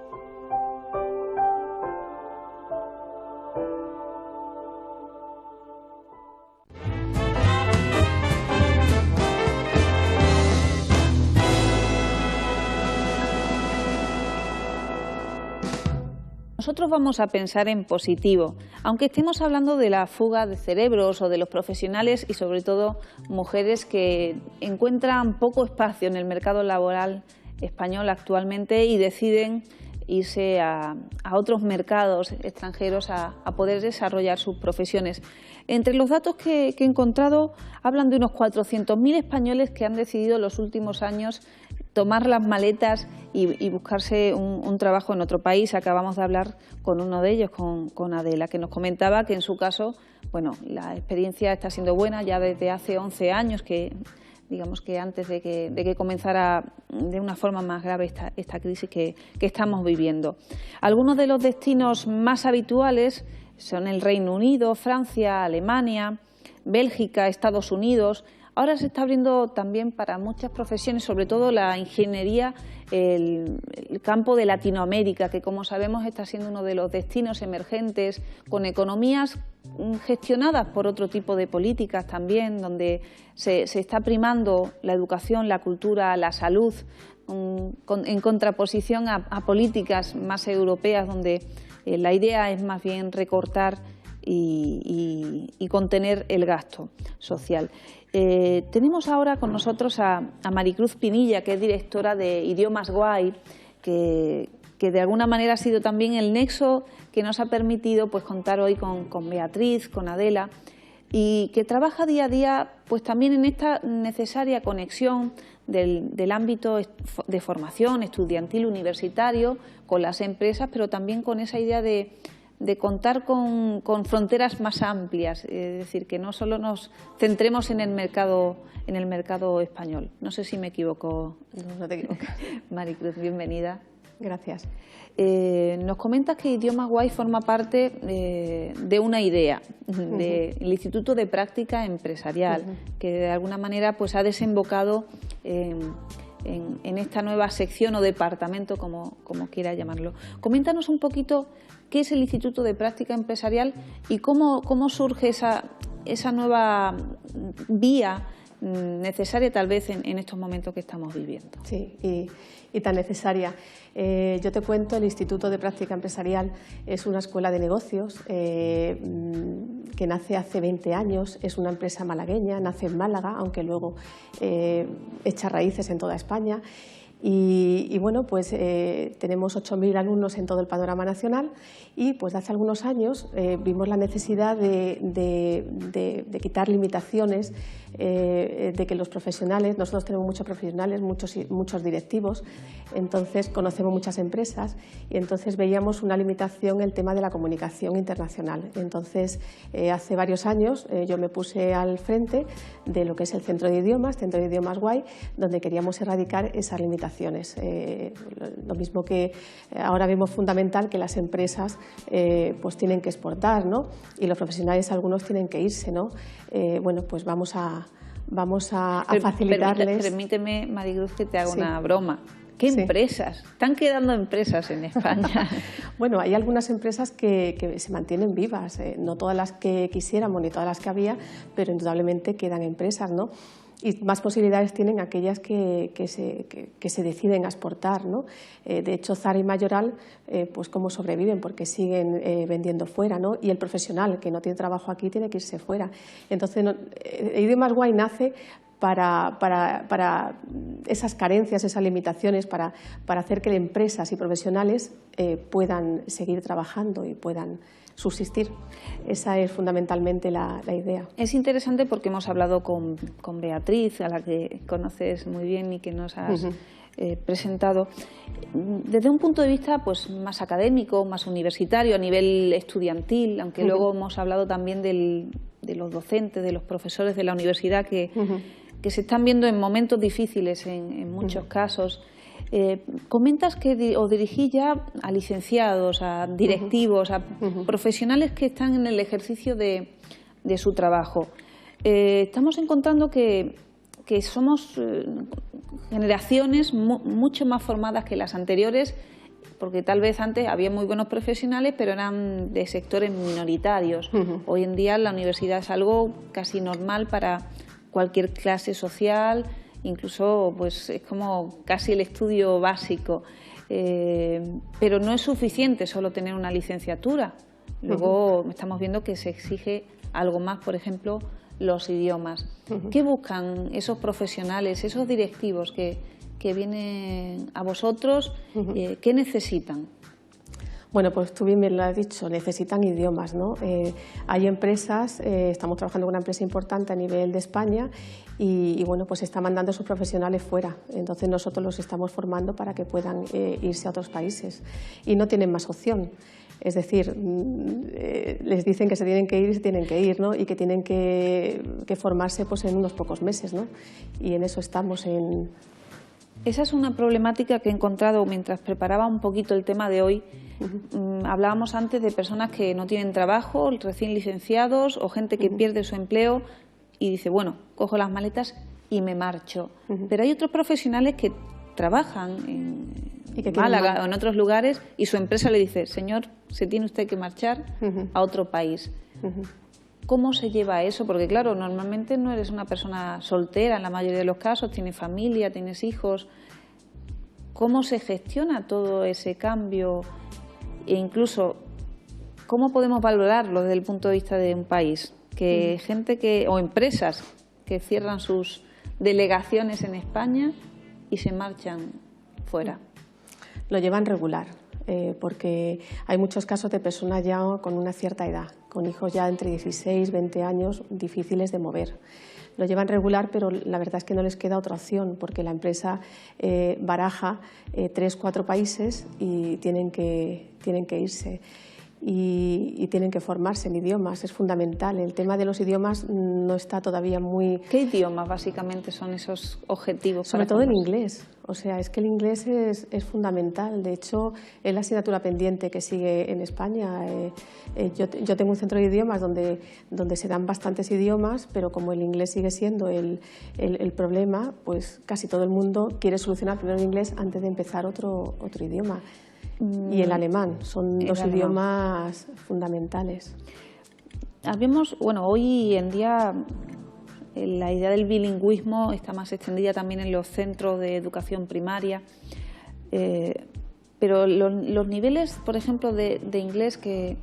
Nosotros vamos a pensar en positivo, aunque estemos hablando de la fuga de cerebros o de los profesionales y sobre todo mujeres que encuentran poco espacio en el mercado laboral español actualmente y deciden irse a otros mercados extranjeros a poder desarrollar sus profesiones. Entre los datos que he encontrado hablan de unos 400.000 españoles que han decidido en los últimos años tomar las maletas y buscarse un trabajo en otro país. Acabamos de hablar con uno de ellos, con Adela, que nos comentaba que en su caso, bueno, la experiencia está siendo buena ya desde hace 11 años, que digamos que antes de que comenzara de una forma más grave esta crisis que estamos viviendo. Algunos de los destinos más habituales son el Reino Unido, Francia, Alemania, Bélgica, Estados Unidos. Ahora se está abriendo también para muchas profesiones, sobre todo la ingeniería, el campo de Latinoamérica, que como sabemos está siendo uno de los destinos emergentes, con economías gestionadas por otro tipo de políticas también, donde se está primando la educación, la cultura, la salud, en contraposición a políticas más europeas, donde la idea es más bien recortar y contener el gasto social. Tenemos ahora con nosotros a Maricruz Pinilla, que es directora de Idiomas Guay, que de alguna manera ha sido también el nexo que nos ha permitido pues contar hoy con Beatriz, con Adela, y que trabaja día a día pues también en esta necesaria conexión del ámbito de formación estudiantil universitario con las empresas, pero también con esa idea de de contar con fronteras más amplias, es decir, que no solo nos centremos en el mercado español. No sé si me equivoco. No te equivocas. Maricruz, bienvenida. Gracias. Nos comentas que Idiomas Guay forma parte de una idea, del Instituto de Práctica Empresarial, que de alguna manera pues, ha desembocado en esta nueva sección o departamento, como quiera llamarlo. Coméntanos un poquito qué es el Instituto de Práctica Empresarial y cómo surge esa nueva vía necesaria tal vez en estos momentos que estamos viviendo. Sí, y tan necesaria. Yo te cuento, el Instituto de Práctica Empresarial es una escuela de negocios que nace hace 20 años, es una empresa malagueña, nace en Málaga, aunque luego echa raíces en toda España. Y bueno, pues tenemos 8.000 alumnos en todo el panorama nacional y pues hace algunos años vimos la necesidad de quitar limitaciones, de que los profesionales, nosotros tenemos muchos profesionales, muchos directivos, entonces conocemos muchas empresas y entonces veíamos una limitación el tema de la comunicación internacional. Entonces hace varios años yo me puse al frente de lo que es el Centro de Idiomas Guay, donde queríamos erradicar esas limitaciones. Lo mismo que ahora vemos fundamental que las empresas pues tienen que exportar, ¿no? Y los profesionales algunos tienen que irse, ¿no? Bueno, pues vamos a facilitarles. Permíteme, Maricruz, que te haga Sí. una broma. ¿Qué empresas? Están quedando empresas en España. Bueno, hay algunas empresas que se mantienen vivas, no todas las que quisiéramos ni todas las que había, pero indudablemente quedan empresas, ¿no? Y más posibilidades tienen aquellas que se deciden a exportar, ¿no? De hecho, Zara y Mayoral, pues cómo sobreviven, porque siguen vendiendo fuera, ¿no? Y el profesional que no tiene trabajo aquí tiene que irse fuera. Entonces, Idiomas Guay nace para esas carencias, esas limitaciones, para hacer que empresas y profesionales puedan seguir trabajando y puedan subsistir. Esa es fundamentalmente la idea. Es interesante porque hemos hablado con Beatriz, a la que conoces muy bien y que nos has presentado, desde un punto de vista pues, más académico, más universitario, a nivel estudiantil, aunque luego hemos hablado también de los docentes, de los profesores de la universidad que se están viendo en momentos difíciles en muchos casos. Comentas que os dirigís ya a licenciados, a directivos, a profesionales que están en el ejercicio de su trabajo. Estamos encontrando que somos generaciones mucho más formadas que las anteriores, porque tal vez antes había muy buenos profesionales, pero eran de sectores minoritarios. Hoy en día la universidad es algo casi normal para cualquier clase social. Incluso pues, es como casi el estudio básico, pero no es suficiente solo tener una licenciatura. Luego estamos viendo que se exige algo más, por ejemplo, los idiomas. ¿Qué buscan esos profesionales, esos directivos que vienen a vosotros? ¿Qué necesitan? Bueno, pues tú bien lo has dicho, necesitan idiomas, ¿no? Hay empresas, estamos trabajando con una empresa importante a nivel de España y bueno, pues está mandando a sus profesionales fuera. Entonces nosotros los estamos formando para que puedan irse a otros países y no tienen más opción. Es decir, les dicen que se tienen que ir y se tienen que ir, ¿no? Y que tienen que formarse pues, en unos pocos meses, ¿no? Y en eso estamos en... Esa es una problemática que he encontrado mientras preparaba un poquito el tema de hoy. Hablábamos antes de personas que no tienen trabajo, recién licenciados o gente que pierde su empleo y dice, bueno, cojo las maletas y me marcho. Pero hay otros profesionales que trabajan en Málaga o en otros lugares y su empresa le dice, señor, se tiene usted que marchar a otro país. ¿Cómo se lleva eso? Porque claro, normalmente no eres una persona soltera en la mayoría de los casos, tienes familia, tienes hijos. ¿Cómo se gestiona todo ese cambio? E incluso, ¿cómo podemos valorarlo desde el punto de vista de un país? Que gente o empresas que cierran sus delegaciones en España y se marchan fuera. Lo llevan regular. Porque hay muchos casos de personas ya con una cierta edad, con hijos ya entre 16 y 20 años, difíciles de mover. Lo llevan regular, pero la verdad es que no les queda otra opción, porque la empresa baraja 3 o 4 países y tienen que irse. y tienen que formarse en idiomas, es fundamental. El tema de los idiomas no está todavía muy... ¿Qué idiomas básicamente son esos objetivos? Sobre todo el inglés, o sea, es que el inglés es fundamental. De hecho, es la asignatura pendiente que sigue en España. Yo tengo un centro de idiomas donde se dan bastantes idiomas, pero como el inglés sigue siendo el problema, pues casi todo el mundo quiere solucionar primero el inglés antes de empezar otro idioma. Y el alemán, son dos idiomas fundamentales. Hoy en día la idea del bilingüismo está más extendida también en los centros de educación primaria, pero los niveles, por ejemplo, de inglés que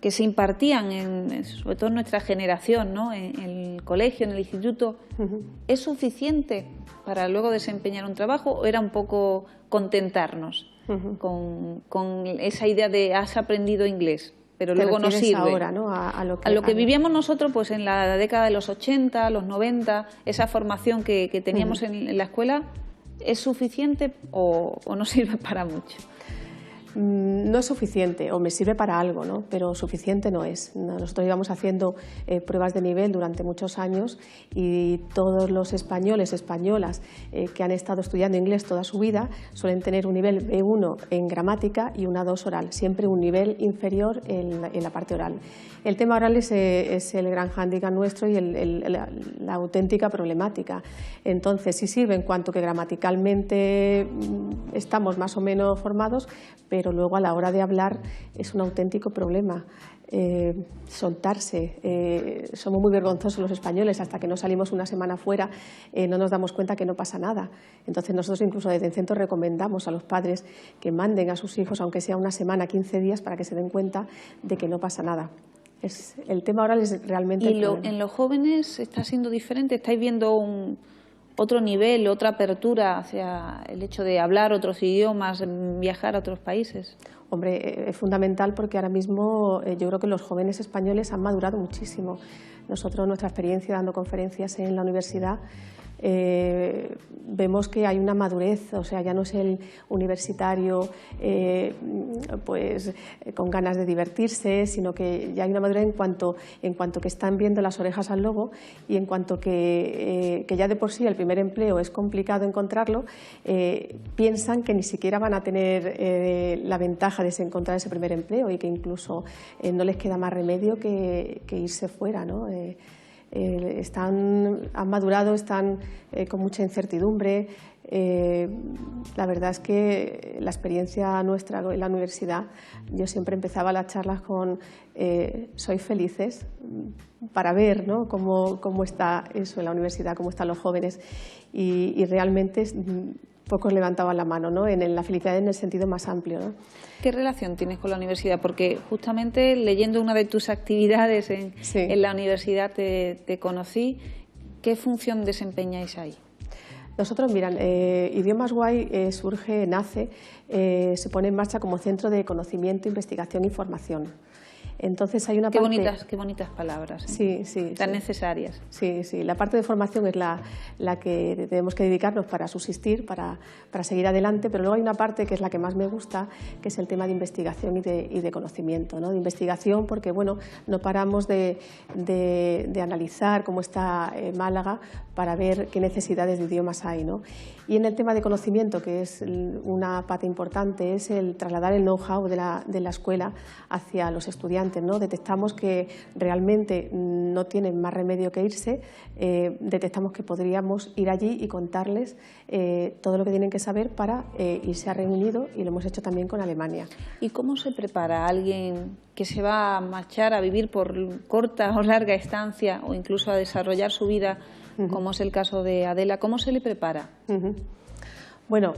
se impartían, sobre todo en nuestra generación, ¿no? En el colegio, en el instituto, ¿es suficiente para luego desempeñar un trabajo o era un poco contentarnos con esa idea de has aprendido inglés, pero luego no sirve? Ahora, ¿no? a lo que vivíamos nosotros pues en la década de los 80, los 90, esa formación que teníamos en la escuela, ¿es suficiente o no sirve para mucho? No es suficiente, o me sirve para algo, ¿no? Pero suficiente no es. Nosotros íbamos haciendo pruebas de nivel durante muchos años y todos los españoles, españolas que han estado estudiando inglés toda su vida suelen tener un nivel B1 en gramática y una 2 oral, siempre un nivel inferior en la parte oral. El tema oral es el gran hándicap nuestro y la auténtica problemática. Entonces, sí sirve en cuanto que gramaticalmente estamos más o menos formados, pero luego a la hora de hablar es un auténtico problema. Soltarse. Somos muy vergonzosos los españoles, hasta que no salimos una semana fuera no nos damos cuenta que no pasa nada. Entonces nosotros incluso desde el centro recomendamos a los padres que manden a sus hijos, aunque sea una semana, 15 días, para que se den cuenta de que no pasa nada. El tema oral es realmente... ¿Y en los jóvenes está siendo diferente? ¿Estáis viendo otro nivel, otra apertura hacia el hecho de hablar otros idiomas, viajar a otros países? Hombre, es fundamental porque ahora mismo yo creo que los jóvenes españoles han madurado muchísimo. Nosotros, nuestra experiencia dando conferencias en la universidad, vemos que hay una madurez, o sea, ya no es el universitario con ganas de divertirse, sino que ya hay una madurez en cuanto que están viendo las orejas al lobo y en cuanto que ya de por sí el primer empleo es complicado encontrarlo, piensan que ni siquiera van a tener la ventaja de encontrar ese primer empleo y que incluso no les queda más remedio que irse fuera, ¿no? Han madurado, están con mucha incertidumbre. La verdad es que la experiencia nuestra en la universidad, yo siempre empezaba las charlas con ¿sois felices? Para ver, ¿no? cómo está eso en la universidad, cómo están los jóvenes y realmente pocos levantaban la mano, ¿no? En la felicidad en el sentido más amplio, ¿no? ¿Qué relación tienes con la universidad? Porque justamente leyendo una de tus actividades en la universidad te conocí. ¿Qué función desempeñáis ahí? Nosotros, miran, Idiomas Guay nace, se pone en marcha como centro de conocimiento, investigación y formación. Entonces hay una parte... Qué bonitas palabras, sí, tan necesarias. Sí, la parte de formación es la que tenemos que dedicarnos para subsistir, para seguir adelante, pero luego hay una parte que es la que más me gusta, que es el tema de investigación y de conocimiento, ¿no? De investigación porque, bueno, no paramos de analizar cómo está Málaga para ver qué necesidades de idiomas hay, ¿no? Y en el tema de conocimiento, que es una pata importante, es el trasladar el know-how de la escuela hacia los estudiantes, ¿no? Detectamos que realmente no tienen más remedio que irse, detectamos que podríamos ir allí y contarles todo lo que tienen que saber para irse a Reino Unido, y lo hemos hecho también con Alemania. ¿Y cómo se prepara alguien que se va a marchar a vivir por corta o larga estancia o incluso a desarrollar su vida, como es el caso de Adela? ¿Cómo se le prepara? Bueno,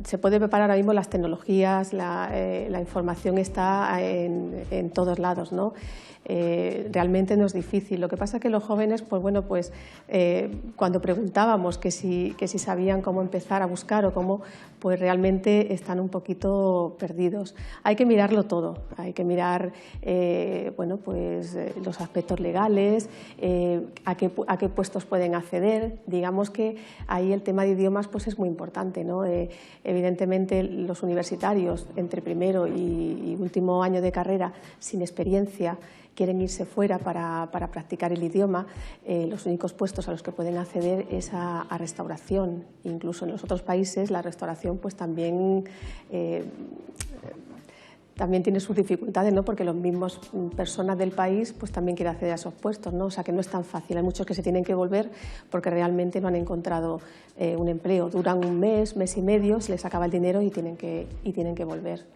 se puede preparar ahora mismo las tecnologías, la información está en todos lados, ¿no? Realmente no es difícil. Lo que pasa es que los jóvenes, pues bueno, pues cuando preguntábamos que si sabían cómo empezar a buscar o cómo, pues realmente están un poquito perdidos. Hay que mirarlo todo, hay que mirar bueno, pues los aspectos legales, a qué puestos pueden acceder. Digamos que ahí el tema de idiomas pues es es muy importante, ¿no? Evidentemente, los universitarios entre primero y último año de carrera sin experiencia quieren irse fuera para practicar el idioma. Los únicos puestos a los que pueden acceder es a restauración. Incluso en los otros países la restauración pues también tiene sus dificultades, ¿no? Porque los mismos personas del país pues también quieren acceder a esos puestos, ¿no? O sea que no es tan fácil. Hay muchos que se tienen que volver porque realmente no han encontrado un empleo. Duran un mes, mes y medio, se les acaba el dinero y tienen que volver.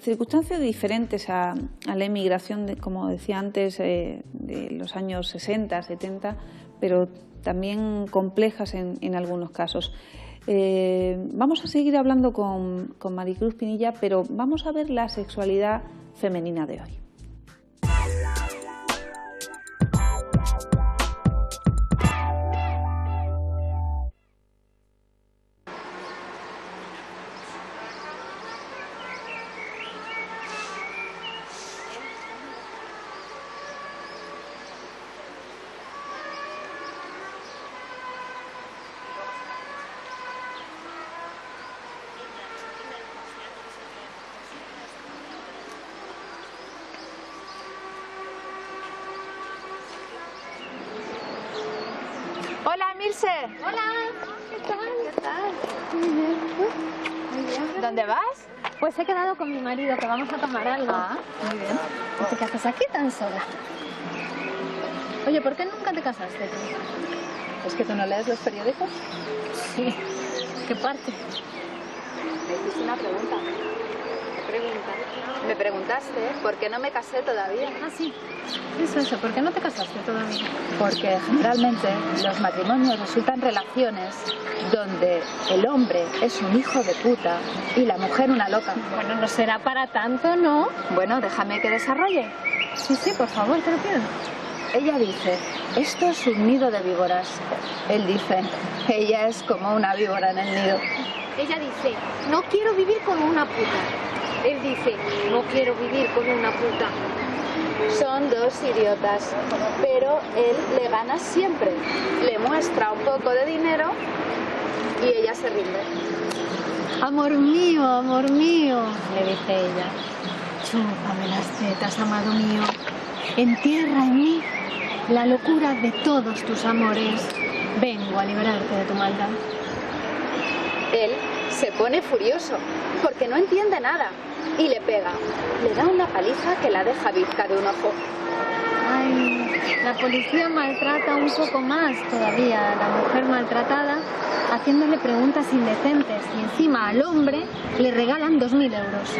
Circunstancias diferentes a la emigración, como decía antes, de los años 60, 70, pero también complejas en algunos casos. Vamos a seguir hablando con Maricruz Pinilla, pero vamos a ver la sexualidad femenina de hoy. Hola, Milce. Hola, ¿qué tal? Muy bien. Muy bien. ¿Dónde vas? Pues he quedado con mi marido, que vamos a tomar algo. Ah, muy bien. ¿Y qué haces aquí tan sola? Oye, ¿por qué nunca te casaste tú? ¿Es que tú no lees los periódicos? Sí. ¿Qué parte? Me hiciste una pregunta. ¿Qué pregunta? Me preguntaste por qué no me casé todavía. Ah, sí. Eso. ¿Por qué no te casaste todavía? Porque generalmente los matrimonios resultan relaciones donde el hombre es un hijo de puta y la mujer una loca. Bueno, no será para tanto, ¿no? Bueno, déjame que desarrolle. Sí, por favor, te lo pido. Ella dice, esto es un nido de víboras. Él dice, ella es como una víbora en el nido. Ella dice, no quiero vivir con una puta. Él dice, no quiero vivir con una puta. Son dos idiotas, pero él le gana siempre. Le muestra un poco de dinero y ella se rinde. Amor mío, le dice ella. Chúpame las tetas, amado mío. Entierra en mí la locura de todos tus amores. Vengo a liberarte de tu maldad. Él se pone furioso porque no entiende nada y le pega. Le da una paliza que la deja bizca de un ojo. Ay, la policía maltrata un poco más todavía a la mujer maltratada, haciéndole preguntas indecentes, y encima al hombre le regalan 2.000 euros.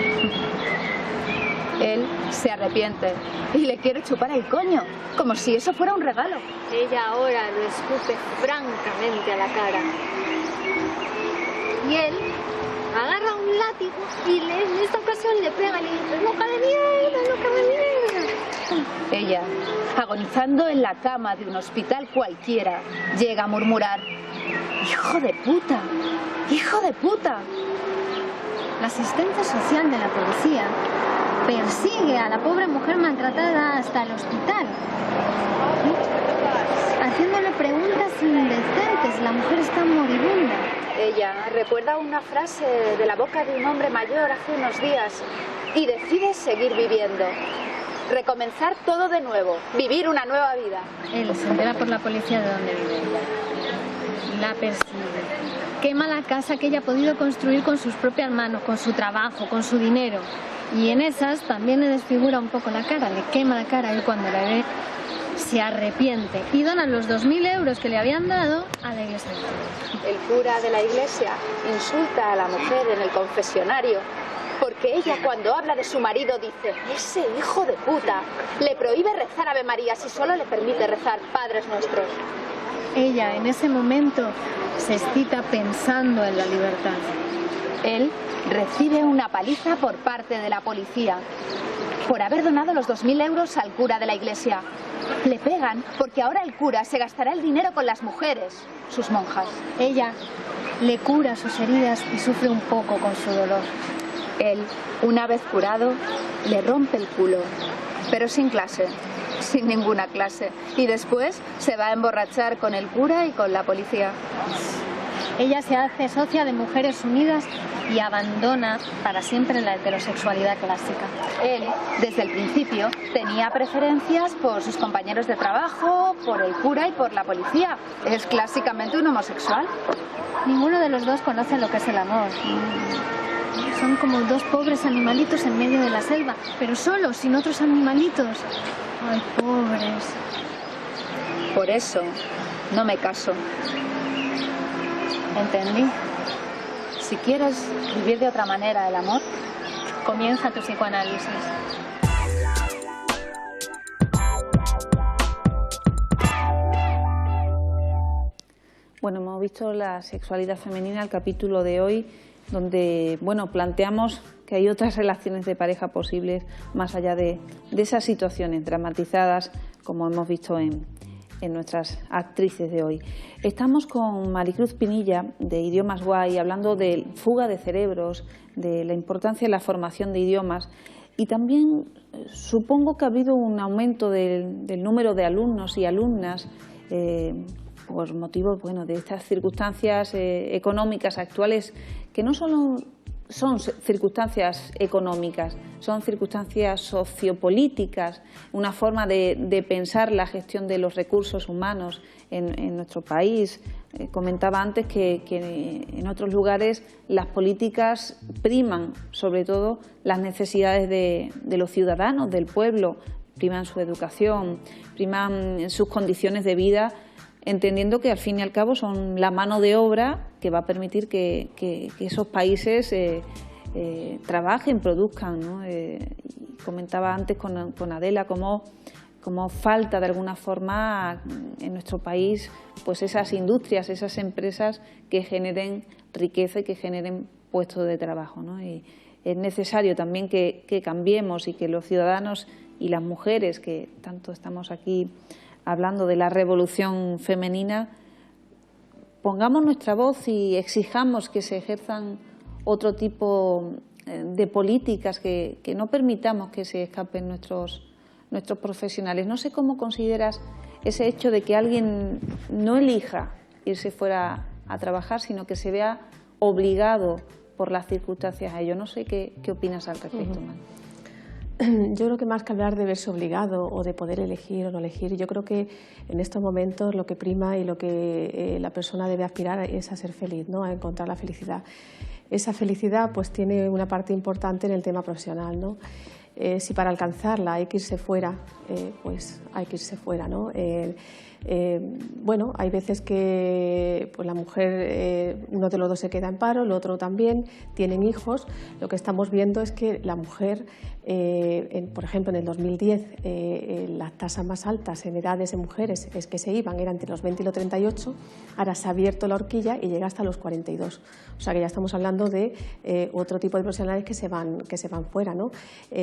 Él se arrepiente y le quiere chupar el coño, como si eso fuera un regalo. Ella ahora lo escupe francamente a la cara. Y él agarra un látigo y en esta ocasión le pega y le dice, ¡loca de mierda! Ella, agonizando en la cama de un hospital cualquiera, llega a murmurar, ¡hijo de puta! ¡Hijo de puta! La asistente social de la policía persigue a la pobre mujer maltratada hasta el hospital, haciéndole preguntas indecentes. La mujer está moribunda. Ella recuerda una frase de la boca de un hombre mayor hace unos días y decide seguir viviendo. Recomenzar todo de nuevo, vivir una nueva vida. Él se entera por la policía de dónde vive ella. La persigue. Quema la casa que ella ha podido construir con sus propias manos, con su trabajo, con su dinero. Y en esas también le desfigura un poco la cara, le quema la cara. Él cuando la ve se arrepiente y dona los 2.000 euros que le habían dado a la iglesia. El cura de la iglesia insulta a la mujer en el confesionario porque ella cuando habla de su marido dice, ese hijo de puta, le prohíbe rezar Ave María y solo le permite rezar Padres Nuestros. Ella en ese momento se excita pensando en la libertad. Él recibe una paliza por parte de la policía por haber donado los 2.000 euros al cura de la iglesia. Le pegan porque ahora el cura se gastará el dinero con las mujeres, sus monjas. Ella le cura sus heridas y sufre un poco con su dolor. Él, una vez curado, le rompe el culo, pero sin clase, sin ninguna clase. Y después se va a emborrachar con el cura y con la policía. Ella se hace socia de Mujeres Unidas y abandona para siempre la heterosexualidad clásica. Él, desde el principio, tenía preferencias por sus compañeros de trabajo, por el cura y por la policía. Es clásicamente un homosexual. Ninguno de los dos conoce lo que es el amor. Son como dos pobres animalitos en medio de la selva, pero solos, sin otros animalitos. Ay, pobres. Por eso no me caso. Entendí. Si quieres vivir de otra manera el amor, Comienza tu psicoanálisis. Bueno, hemos visto la sexualidad femenina, el capítulo de hoy, donde planteamos que hay otras relaciones de pareja posibles más allá de esas situaciones dramatizadas, como hemos visto en nuestras actrices de hoy. Estamos con Maricruz Pinilla, de Idiomas Guay, hablando de fuga de cerebros, de la importancia de la formación de idiomas, y también supongo que ha habido un aumento del número de alumnos y alumnas por motivo de estas circunstancias económicas actuales, que no solo son circunstancias económicas, son circunstancias sociopolíticas, una forma de pensar la gestión de los recursos humanos en nuestro país. Comentaba antes que en otros lugares las políticas priman sobre todo las necesidades de los ciudadanos, del pueblo, priman su educación, priman sus condiciones de vida, entendiendo que al fin y al cabo son la mano de obra que va a permitir que esos países trabajen, produzcan, ¿no? Comentaba antes con Adela cómo falta de alguna forma en nuestro país pues esas industrias, esas empresas que generen riqueza y que generen puestos de trabajo, ¿no? Y es necesario también que cambiemos y que los ciudadanos y las mujeres, que tanto estamos aquí hablando de la revolución femenina, pongamos nuestra voz y exijamos que se ejerzan otro tipo de políticas, que no permitamos que se escapen nuestros profesionales. No sé cómo consideras ese hecho de que alguien no elija irse fuera a trabajar, sino que se vea obligado por las circunstancias a ello. No sé qué opinas al respecto, Manu. Yo creo que más que hablar de verse obligado o de poder elegir o no elegir, yo creo que en estos momentos lo que prima y lo que la persona debe aspirar es a ser feliz, ¿no? A encontrar la felicidad. Esa felicidad pues tiene una parte importante en el tema profesional, ¿no? Si para alcanzarla hay que irse fuera, pues hay que irse fuera, ¿no? Hay veces que pues la mujer, uno de los dos se queda en paro, el otro también, tienen hijos. Lo que estamos viendo es que la mujer, por ejemplo, en el 2010, las tasas más altas en edades de mujeres es que se iban, eran entre los 20 y los 38, ahora se ha abierto la horquilla y llega hasta los 42. O sea que ya estamos hablando de otro tipo de profesionales que se van fuera, ¿no?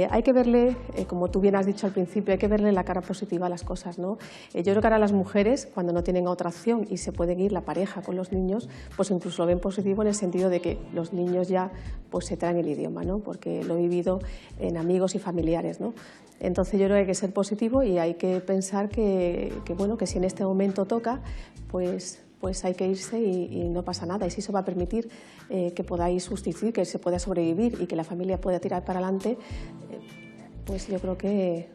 Hay que verle, como tú bien has dicho al principio, hay que verle la cara positiva a las cosas, ¿no? Yo creo que ahora las mujeres, cuando no tienen otra opción y se pueden ir la pareja con los niños, pues incluso lo ven positivo en el sentido de que los niños ya pues se traen el idioma, ¿no? Porque lo he vivido en amigos y familiares, ¿no? Entonces yo creo que hay que ser positivo y hay que pensar que si en este momento toca, pues hay que irse y no pasa nada. Y si eso va a permitir que podáis sustituir, que se pueda sobrevivir y que la familia pueda tirar para adelante, pues yo creo que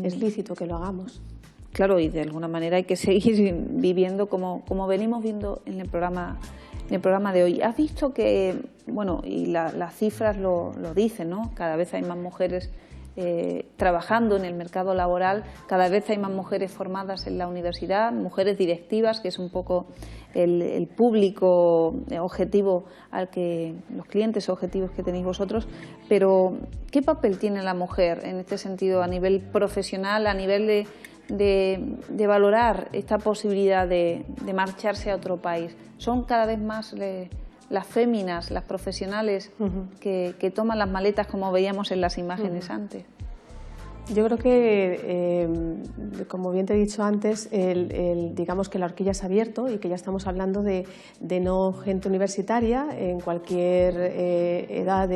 es lícito que lo hagamos. Claro, y de alguna manera hay que seguir viviendo como venimos viendo en el programa de hoy. Has visto que, y las cifras lo dicen, ¿no? Cada vez hay más mujeres trabajando en el mercado laboral, cada vez hay más mujeres formadas en la universidad, mujeres directivas, que es un poco el público objetivo los clientes objetivos que tenéis vosotros. Pero ¿qué papel tiene la mujer en este sentido a nivel profesional, a nivel de valorar esta posibilidad de marcharse a otro país? Son cada vez más las féminas, las profesionales que toman las maletas, como veíamos en las imágenes antes. Yo creo que, como bien te he dicho antes, digamos que la horquilla se ha abierto y que ya estamos hablando de no gente universitaria en cualquier edad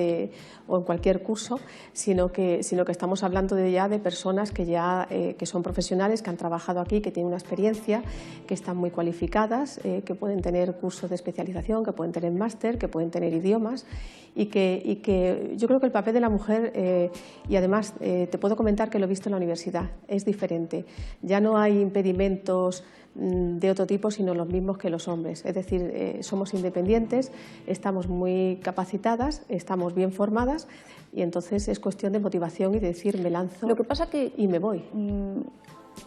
o en cualquier curso, sino que estamos hablando ya de personas que son profesionales, que han trabajado aquí, que tienen una experiencia, que están muy cualificadas, que pueden tener cursos de especialización, que pueden tener máster, que pueden tener idiomas y que yo creo que el papel de la mujer, y además te puedo comentar que lo he visto en la universidad, es diferente. Ya no hay impedimentos de otro tipo, sino los mismos que los hombres. Es decir, somos independientes, estamos muy capacitadas, estamos bien formadas y entonces es cuestión de motivación y de decir me lanzo. Lo que pasa y me voy.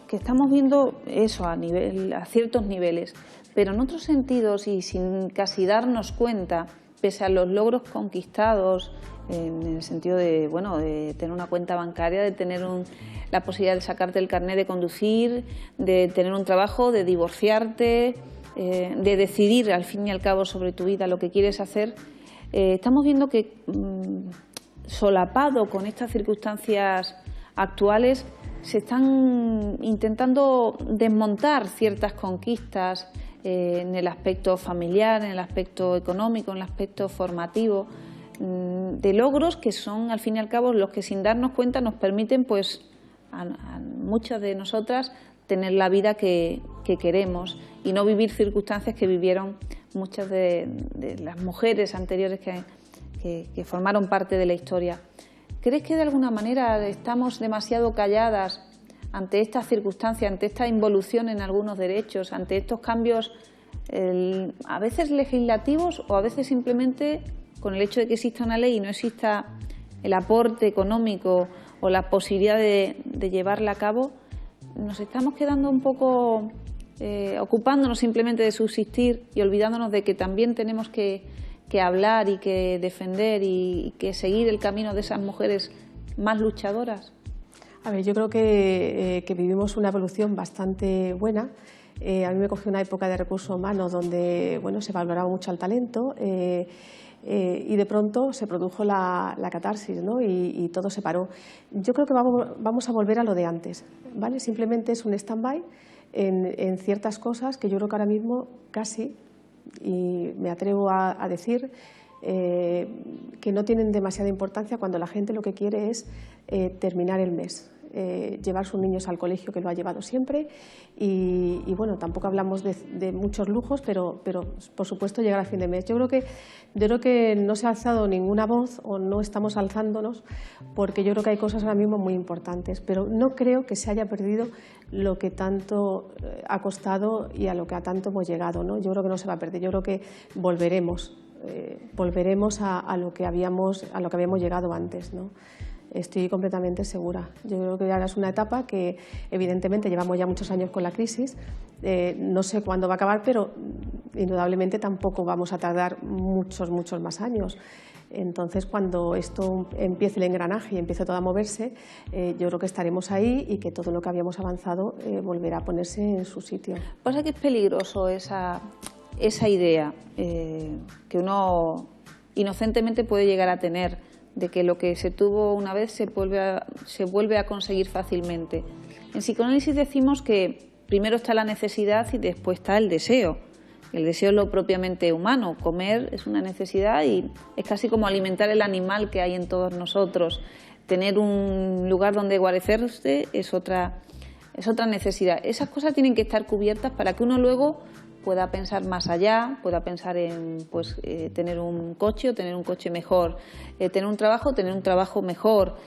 Que estamos viendo eso a ciertos niveles, pero en otros sentidos y sin casi darnos cuenta, pese a los logros conquistados, en el sentido de tener una cuenta bancaria, de tener la posibilidad de sacarte el carnet de conducir, de tener un trabajo, de divorciarte, de decidir al fin y al cabo sobre tu vida, lo que quieres hacer, estamos viendo que solapado con estas circunstancias actuales se están intentando desmontar ciertas conquistas en el aspecto familiar, en el aspecto económico, en el aspecto formativo, de logros que son al fin y al cabo los que sin darnos cuenta nos permiten pues a muchas de nosotras tener la vida que queremos y no vivir circunstancias que vivieron muchas de las mujeres anteriores que formaron parte de la historia. ¿Crees que de alguna manera estamos demasiado calladas ante estas circunstancias, ante esta involución en algunos derechos, ante estos cambios a veces legislativos o a veces simplemente con el hecho de que exista una ley y no exista el aporte económico o la posibilidad de llevarla a cabo, nos estamos quedando un poco ocupándonos simplemente de subsistir y olvidándonos de que también tenemos que hablar y que defender y que seguir el camino de esas mujeres más luchadoras? A ver, yo creo que vivimos una evolución bastante buena. A mí me cogió una época de recursos humanos donde se valoraba mucho el talento y de pronto se produjo la catarsis, ¿no? y todo se paró. Yo creo que vamos a volver a lo de antes, ¿vale? Simplemente es un stand-by en ciertas cosas que yo creo que ahora mismo casi, y me atrevo a decir, que no tienen demasiada importancia cuando la gente lo que quiere es terminar el mes, llevar sus niños al colegio, que lo ha llevado siempre, y bueno, tampoco hablamos de muchos lujos, pero por supuesto llegar a fin de mes. Yo creo que no se ha alzado ninguna voz o no estamos alzándonos, porque yo creo que hay cosas ahora mismo muy importantes, pero no creo que se haya perdido lo que tanto ha costado y a lo que tanto hemos llegado, ¿no? Yo creo que no se va a perder, yo creo que volveremos a lo que habíamos llegado antes, ¿no? Estoy completamente segura. Yo creo que ahora es una etapa que evidentemente llevamos ya muchos años con la crisis, no sé cuándo va a acabar, pero indudablemente tampoco vamos a tardar muchos más años. Entonces, cuando esto empiece el engranaje y empiece todo a moverse, yo creo que estaremos ahí y que todo lo que habíamos avanzado volverá a ponerse en su sitio. Pasa que es peligroso esa idea que uno inocentemente puede llegar a tener, de que lo que se tuvo una vez se vuelve a conseguir fácilmente. En psicoanálisis decimos que primero está la necesidad y después está el deseo. El deseo es lo propiamente humano. Comer es una necesidad y es casi como alimentar el animal que hay en todos nosotros. Tener un lugar donde guarecerse es otra necesidad. Esas cosas tienen que estar cubiertas para que uno luego pueda pensar más allá, pueda pensar en tener un coche o tener un coche mejor, tener un trabajo mejor,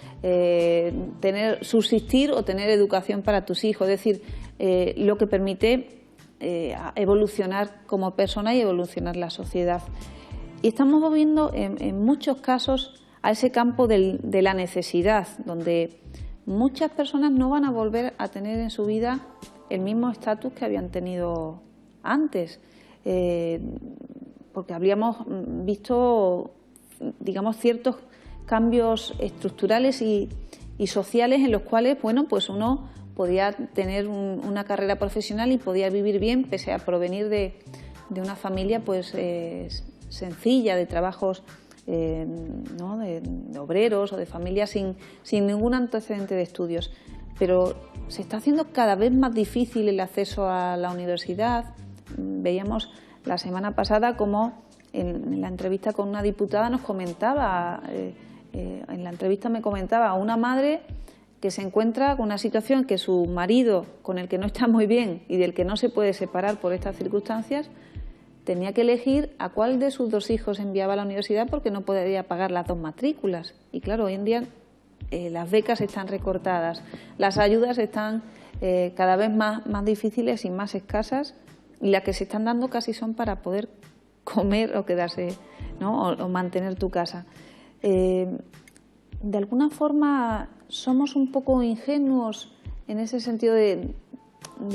subsistir o tener educación para tus hijos. Es decir, lo que permite evolucionar como persona y evolucionar la sociedad. Y estamos moviendo en muchos casos a ese campo de la necesidad, donde muchas personas no van a volver a tener en su vida el mismo estatus que habían tenido antes, porque habríamos visto, digamos, ciertos cambios estructurales y sociales en los cuales, bueno, pues uno podía tener una carrera profesional y podía vivir bien pese a provenir de una familia pues sencilla, de trabajos obreros o de familias sin ningún antecedente de estudios. Pero se está haciendo cada vez más difícil el acceso a la universidad. Veíamos la semana pasada como en la entrevista con una diputada nos comentaba, en la entrevista me comentaba una madre que se encuentra con una situación que su marido, con el que no está muy bien y del que no se puede separar por estas circunstancias, tenía que elegir a cuál de sus 2 hijos enviaba a la universidad porque no podía pagar las 2 matrículas. Y claro, hoy en día las becas están recortadas, las ayudas están cada vez más difíciles y más escasas, y las que se están dando casi son para poder comer o quedarse, ¿no? o mantener tu casa. De alguna forma somos un poco ingenuos en ese sentido de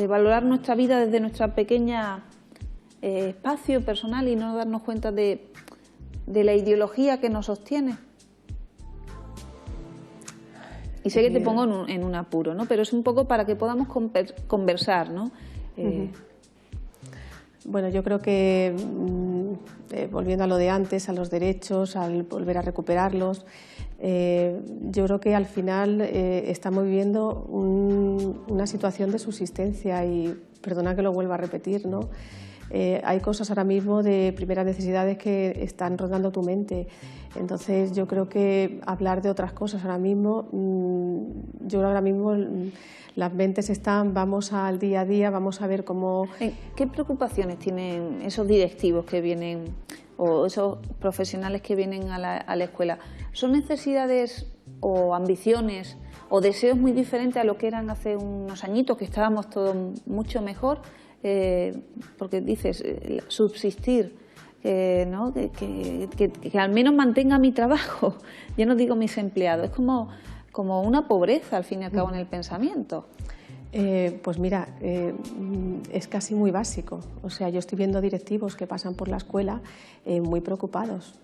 valorar nuestra vida desde nuestra pequeña espacio personal y no darnos cuenta de la ideología que nos sostiene. Y sé que te pongo en un apuro, ¿no? Pero es un poco para que podamos conversar, ¿no? Bueno, yo creo que, volviendo a lo de antes, a los derechos, al volver a recuperarlos, yo creo que al final estamos viviendo una situación de subsistencia y, perdona que lo vuelva a repetir, ¿no? Hay cosas ahora mismo de primeras necesidades que están rondando tu mente. Entonces yo creo que hablar de otras cosas ahora mismo, yo ahora mismo las mentes están, vamos al día a día, vamos a ver cómo... ¿Qué preocupaciones tienen esos directivos que vienen o esos profesionales que vienen a la escuela? ¿Son necesidades o ambiciones o deseos muy diferentes a lo que eran hace unos añitos, que estábamos todos mucho mejor? Porque dices, subsistir, ¿no? que al menos mantenga mi trabajo, ya no digo mis empleados, es como una pobreza al fin y al cabo en el pensamiento. Pues mira, es casi muy básico. O sea, yo estoy viendo directivos que pasan por la escuela muy preocupados,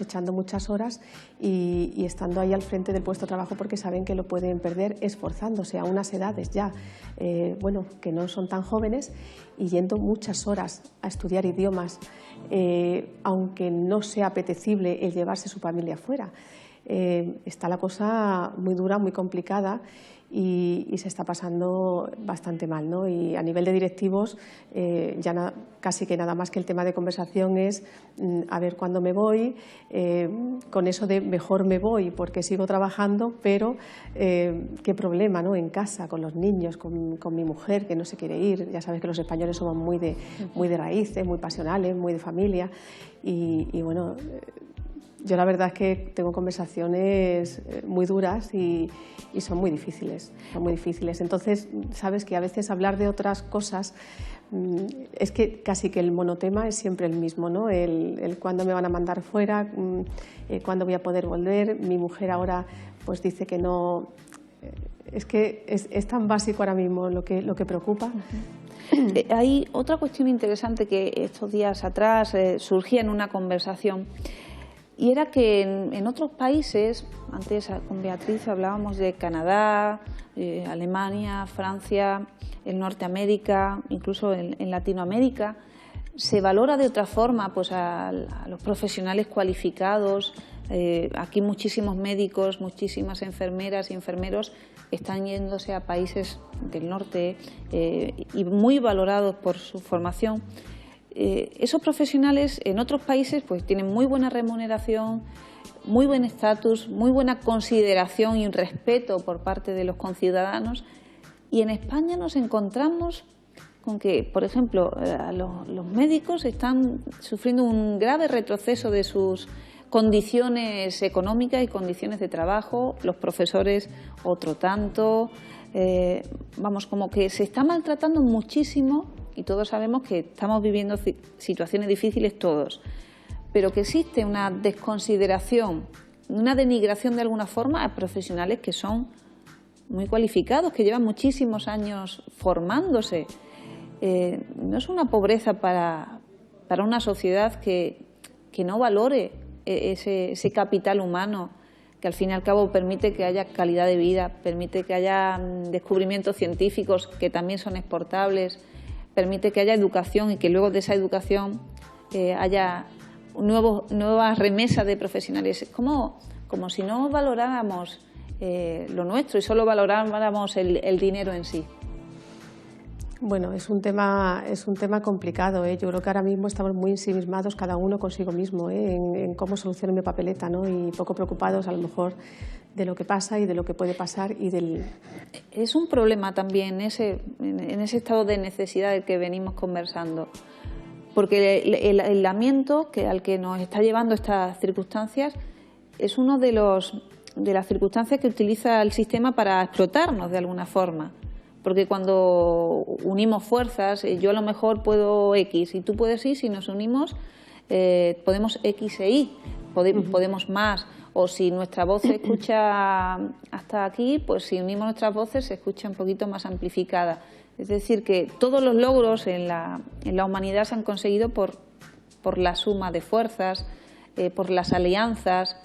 echando muchas horas y estando ahí al frente del puesto de trabajo porque saben que lo pueden perder, esforzándose a unas edades ya, bueno, que no son tan jóvenes y yendo muchas horas a estudiar idiomas, aunque no sea apetecible el llevarse su familia fuera. Está la cosa muy dura, muy complicada y se está pasando bastante mal, ¿no? Y a nivel de directivos, casi que nada más que el tema de conversación es a ver cuándo me voy, con eso de mejor me voy porque sigo trabajando, pero qué problema, ¿no? En casa, con los niños, con mi mujer que no se quiere ir. Ya sabes que los españoles somos muy de raíces, muy pasionales, muy de familia y bueno... Yo la verdad es que tengo conversaciones muy duras y son muy difíciles, Entonces, sabes que a veces hablar de otras cosas es que casi que el monotema es siempre el mismo, ¿no? El cuándo me van a mandar fuera, cuándo voy a poder volver. Mi mujer ahora pues dice que no. Es que es tan básico ahora mismo lo que preocupa. Hay otra cuestión interesante que estos días atrás surgía en una conversación. Y era que en otros países, antes con Beatriz hablábamos de Canadá, Alemania, Francia, en Norteamérica, incluso en Latinoamérica, se valora de otra forma pues a los profesionales cualificados. Aquí muchísimos médicos, muchísimas enfermeras y enfermeros están yéndose a países del norte y muy valorados por su formación. Esos profesionales en otros países pues tienen muy buena remuneración, muy buen estatus, muy buena consideración y un respeto por parte de los conciudadanos, y en España nos encontramos con que, por ejemplo, los médicos están sufriendo un grave retroceso de sus condiciones económicas y condiciones de trabajo, los profesores otro tanto, vamos, como que se está maltratando muchísimo. Y todos sabemos que estamos viviendo situaciones difíciles todos, pero que existe una desconsideración, una denigración de alguna forma a profesionales que son muy cualificados, que llevan muchísimos años formándose. No es una pobreza para una sociedad que no valore ese capital humano que al fin y al cabo permite que haya calidad de vida, permite que haya descubrimientos científicos que también son exportables, permite que haya educación y que luego de esa educación haya nuevas remesas de profesionales. ¿Cómo como si no valoráramos lo nuestro y solo valoráramos el dinero en sí. Bueno, es un tema complicado, ¿eh? Yo creo que ahora mismo estamos muy ensimismados cada uno consigo mismo, ¿eh? en cómo soluciono mi papeleta, ¿no? Y poco preocupados a lo mejor de lo que pasa y de lo que puede pasar y del... Es un problema también en ese estado de necesidad del que venimos conversando, porque el aislamiento al que nos está llevando estas circunstancias es uno de las circunstancias que utiliza el sistema para explotarnos de alguna forma. Porque cuando unimos fuerzas, yo a lo mejor puedo X y tú puedes Y, si nos unimos podemos X e Y, podemos más. O si nuestra voz se escucha hasta aquí, pues si unimos nuestras voces se escucha un poquito más amplificada. Es decir, que todos los logros en la humanidad se han conseguido por la suma de fuerzas, por las alianzas,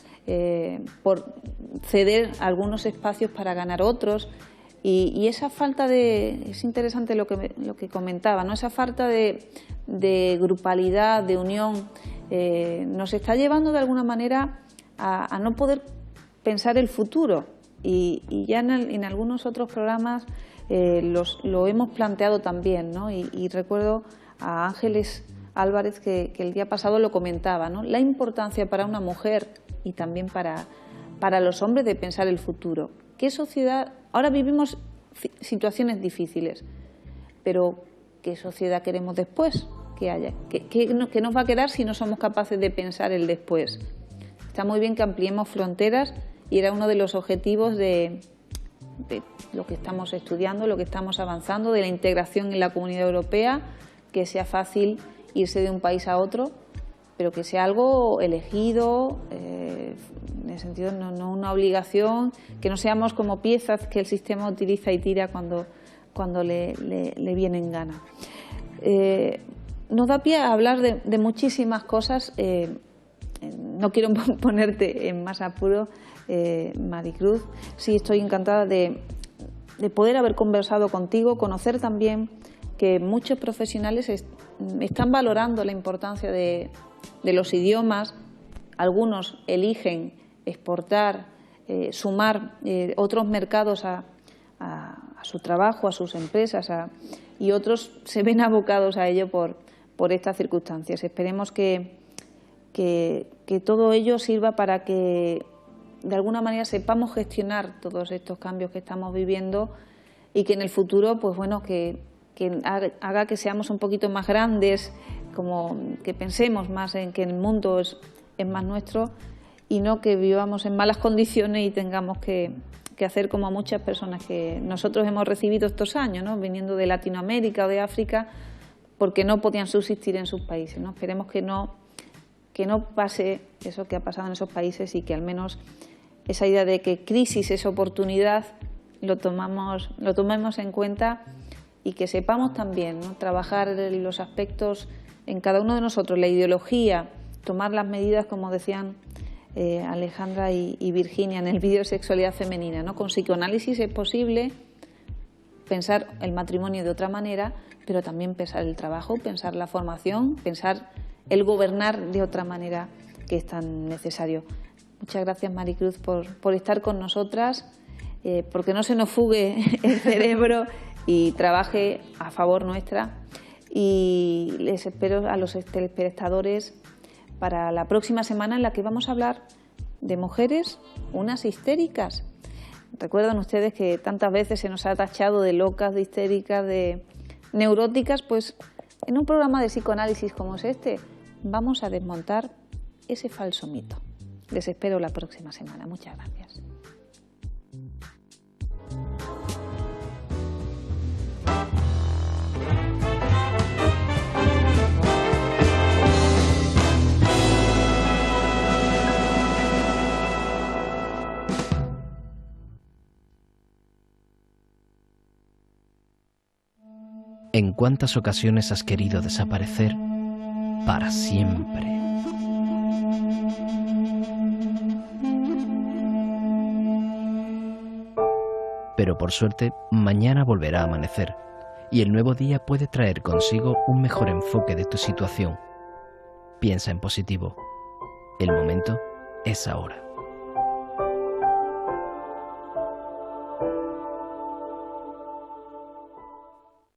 por ceder algunos espacios para ganar otros. Y esa falta es interesante lo que comentaba, ¿no? Esa falta de grupalidad, de unión, nos está llevando de alguna manera a no poder pensar el futuro. Y ya en algunos otros programas lo hemos planteado también, ¿no? Y recuerdo a Ángeles Álvarez que el día pasado lo comentaba, ¿no? La importancia para una mujer y también para los hombres de pensar el futuro. ¿Qué sociedad? Ahora vivimos situaciones difíciles, pero ¿qué sociedad queremos después que haya? ¿Qué nos va a quedar si no somos capaces de pensar el después? Está muy bien que ampliemos fronteras y era uno de los objetivos de lo que estamos estudiando, lo que estamos avanzando, de la integración en la Comunidad Europea, que sea fácil irse de un país a otro, pero que sea algo elegido, en el sentido no una obligación, que no seamos como piezas que el sistema utiliza y tira cuando le viene en gana. Nos da pie a hablar de muchísimas cosas. No quiero ponerte en más apuro, Maricruz. Sí, estoy encantada de poder haber conversado contigo, conocer también que muchos profesionales están valorando la importancia de los idiomas. Algunos eligen exportar, sumar otros mercados a su trabajo, a sus empresas, y otros se ven abocados a ello por estas circunstancias. Esperemos que todo ello sirva para que de alguna manera sepamos gestionar todos estos cambios que estamos viviendo y que en el futuro, pues bueno, que haga que seamos un poquito más grandes, como que pensemos más en que el mundo es más nuestro y no que vivamos en malas condiciones y tengamos que hacer como muchas personas que nosotros hemos recibido estos años, ¿no? Viniendo de Latinoamérica o de África, porque no podían subsistir en sus países, ¿no? Esperemos que no pase eso que ha pasado en esos países y que al menos esa idea de que crisis es oportunidad lo tomemos en cuenta y que sepamos también, ¿no? Trabajar en los aspectos en cada uno de nosotros, la ideología, tomar las medidas, como decían Alejandra y Virginia en el vídeo de sexualidad femenina, ¿no? Con psicoanálisis es posible pensar el matrimonio de otra manera, pero también pensar el trabajo, pensar la formación, pensar el gobernar de otra manera que es tan necesario. Muchas gracias, Maricruz, por estar con nosotras, porque no se nos fugue el cerebro y trabaje a favor nuestra. Y les espero a los telespectadores para la próxima semana, en la que vamos a hablar de mujeres, unas histéricas. Recuerdan ustedes que tantas veces se nos ha tachado de locas, de histéricas, de neuróticas. Pues en un programa de psicoanálisis como es este, vamos a desmontar ese falso mito. Les espero la próxima semana. Muchas gracias. ¿En cuántas ocasiones has querido desaparecer para siempre? Pero por suerte, mañana volverá a amanecer y el nuevo día puede traer consigo un mejor enfoque de tu situación. Piensa en positivo. El momento es ahora.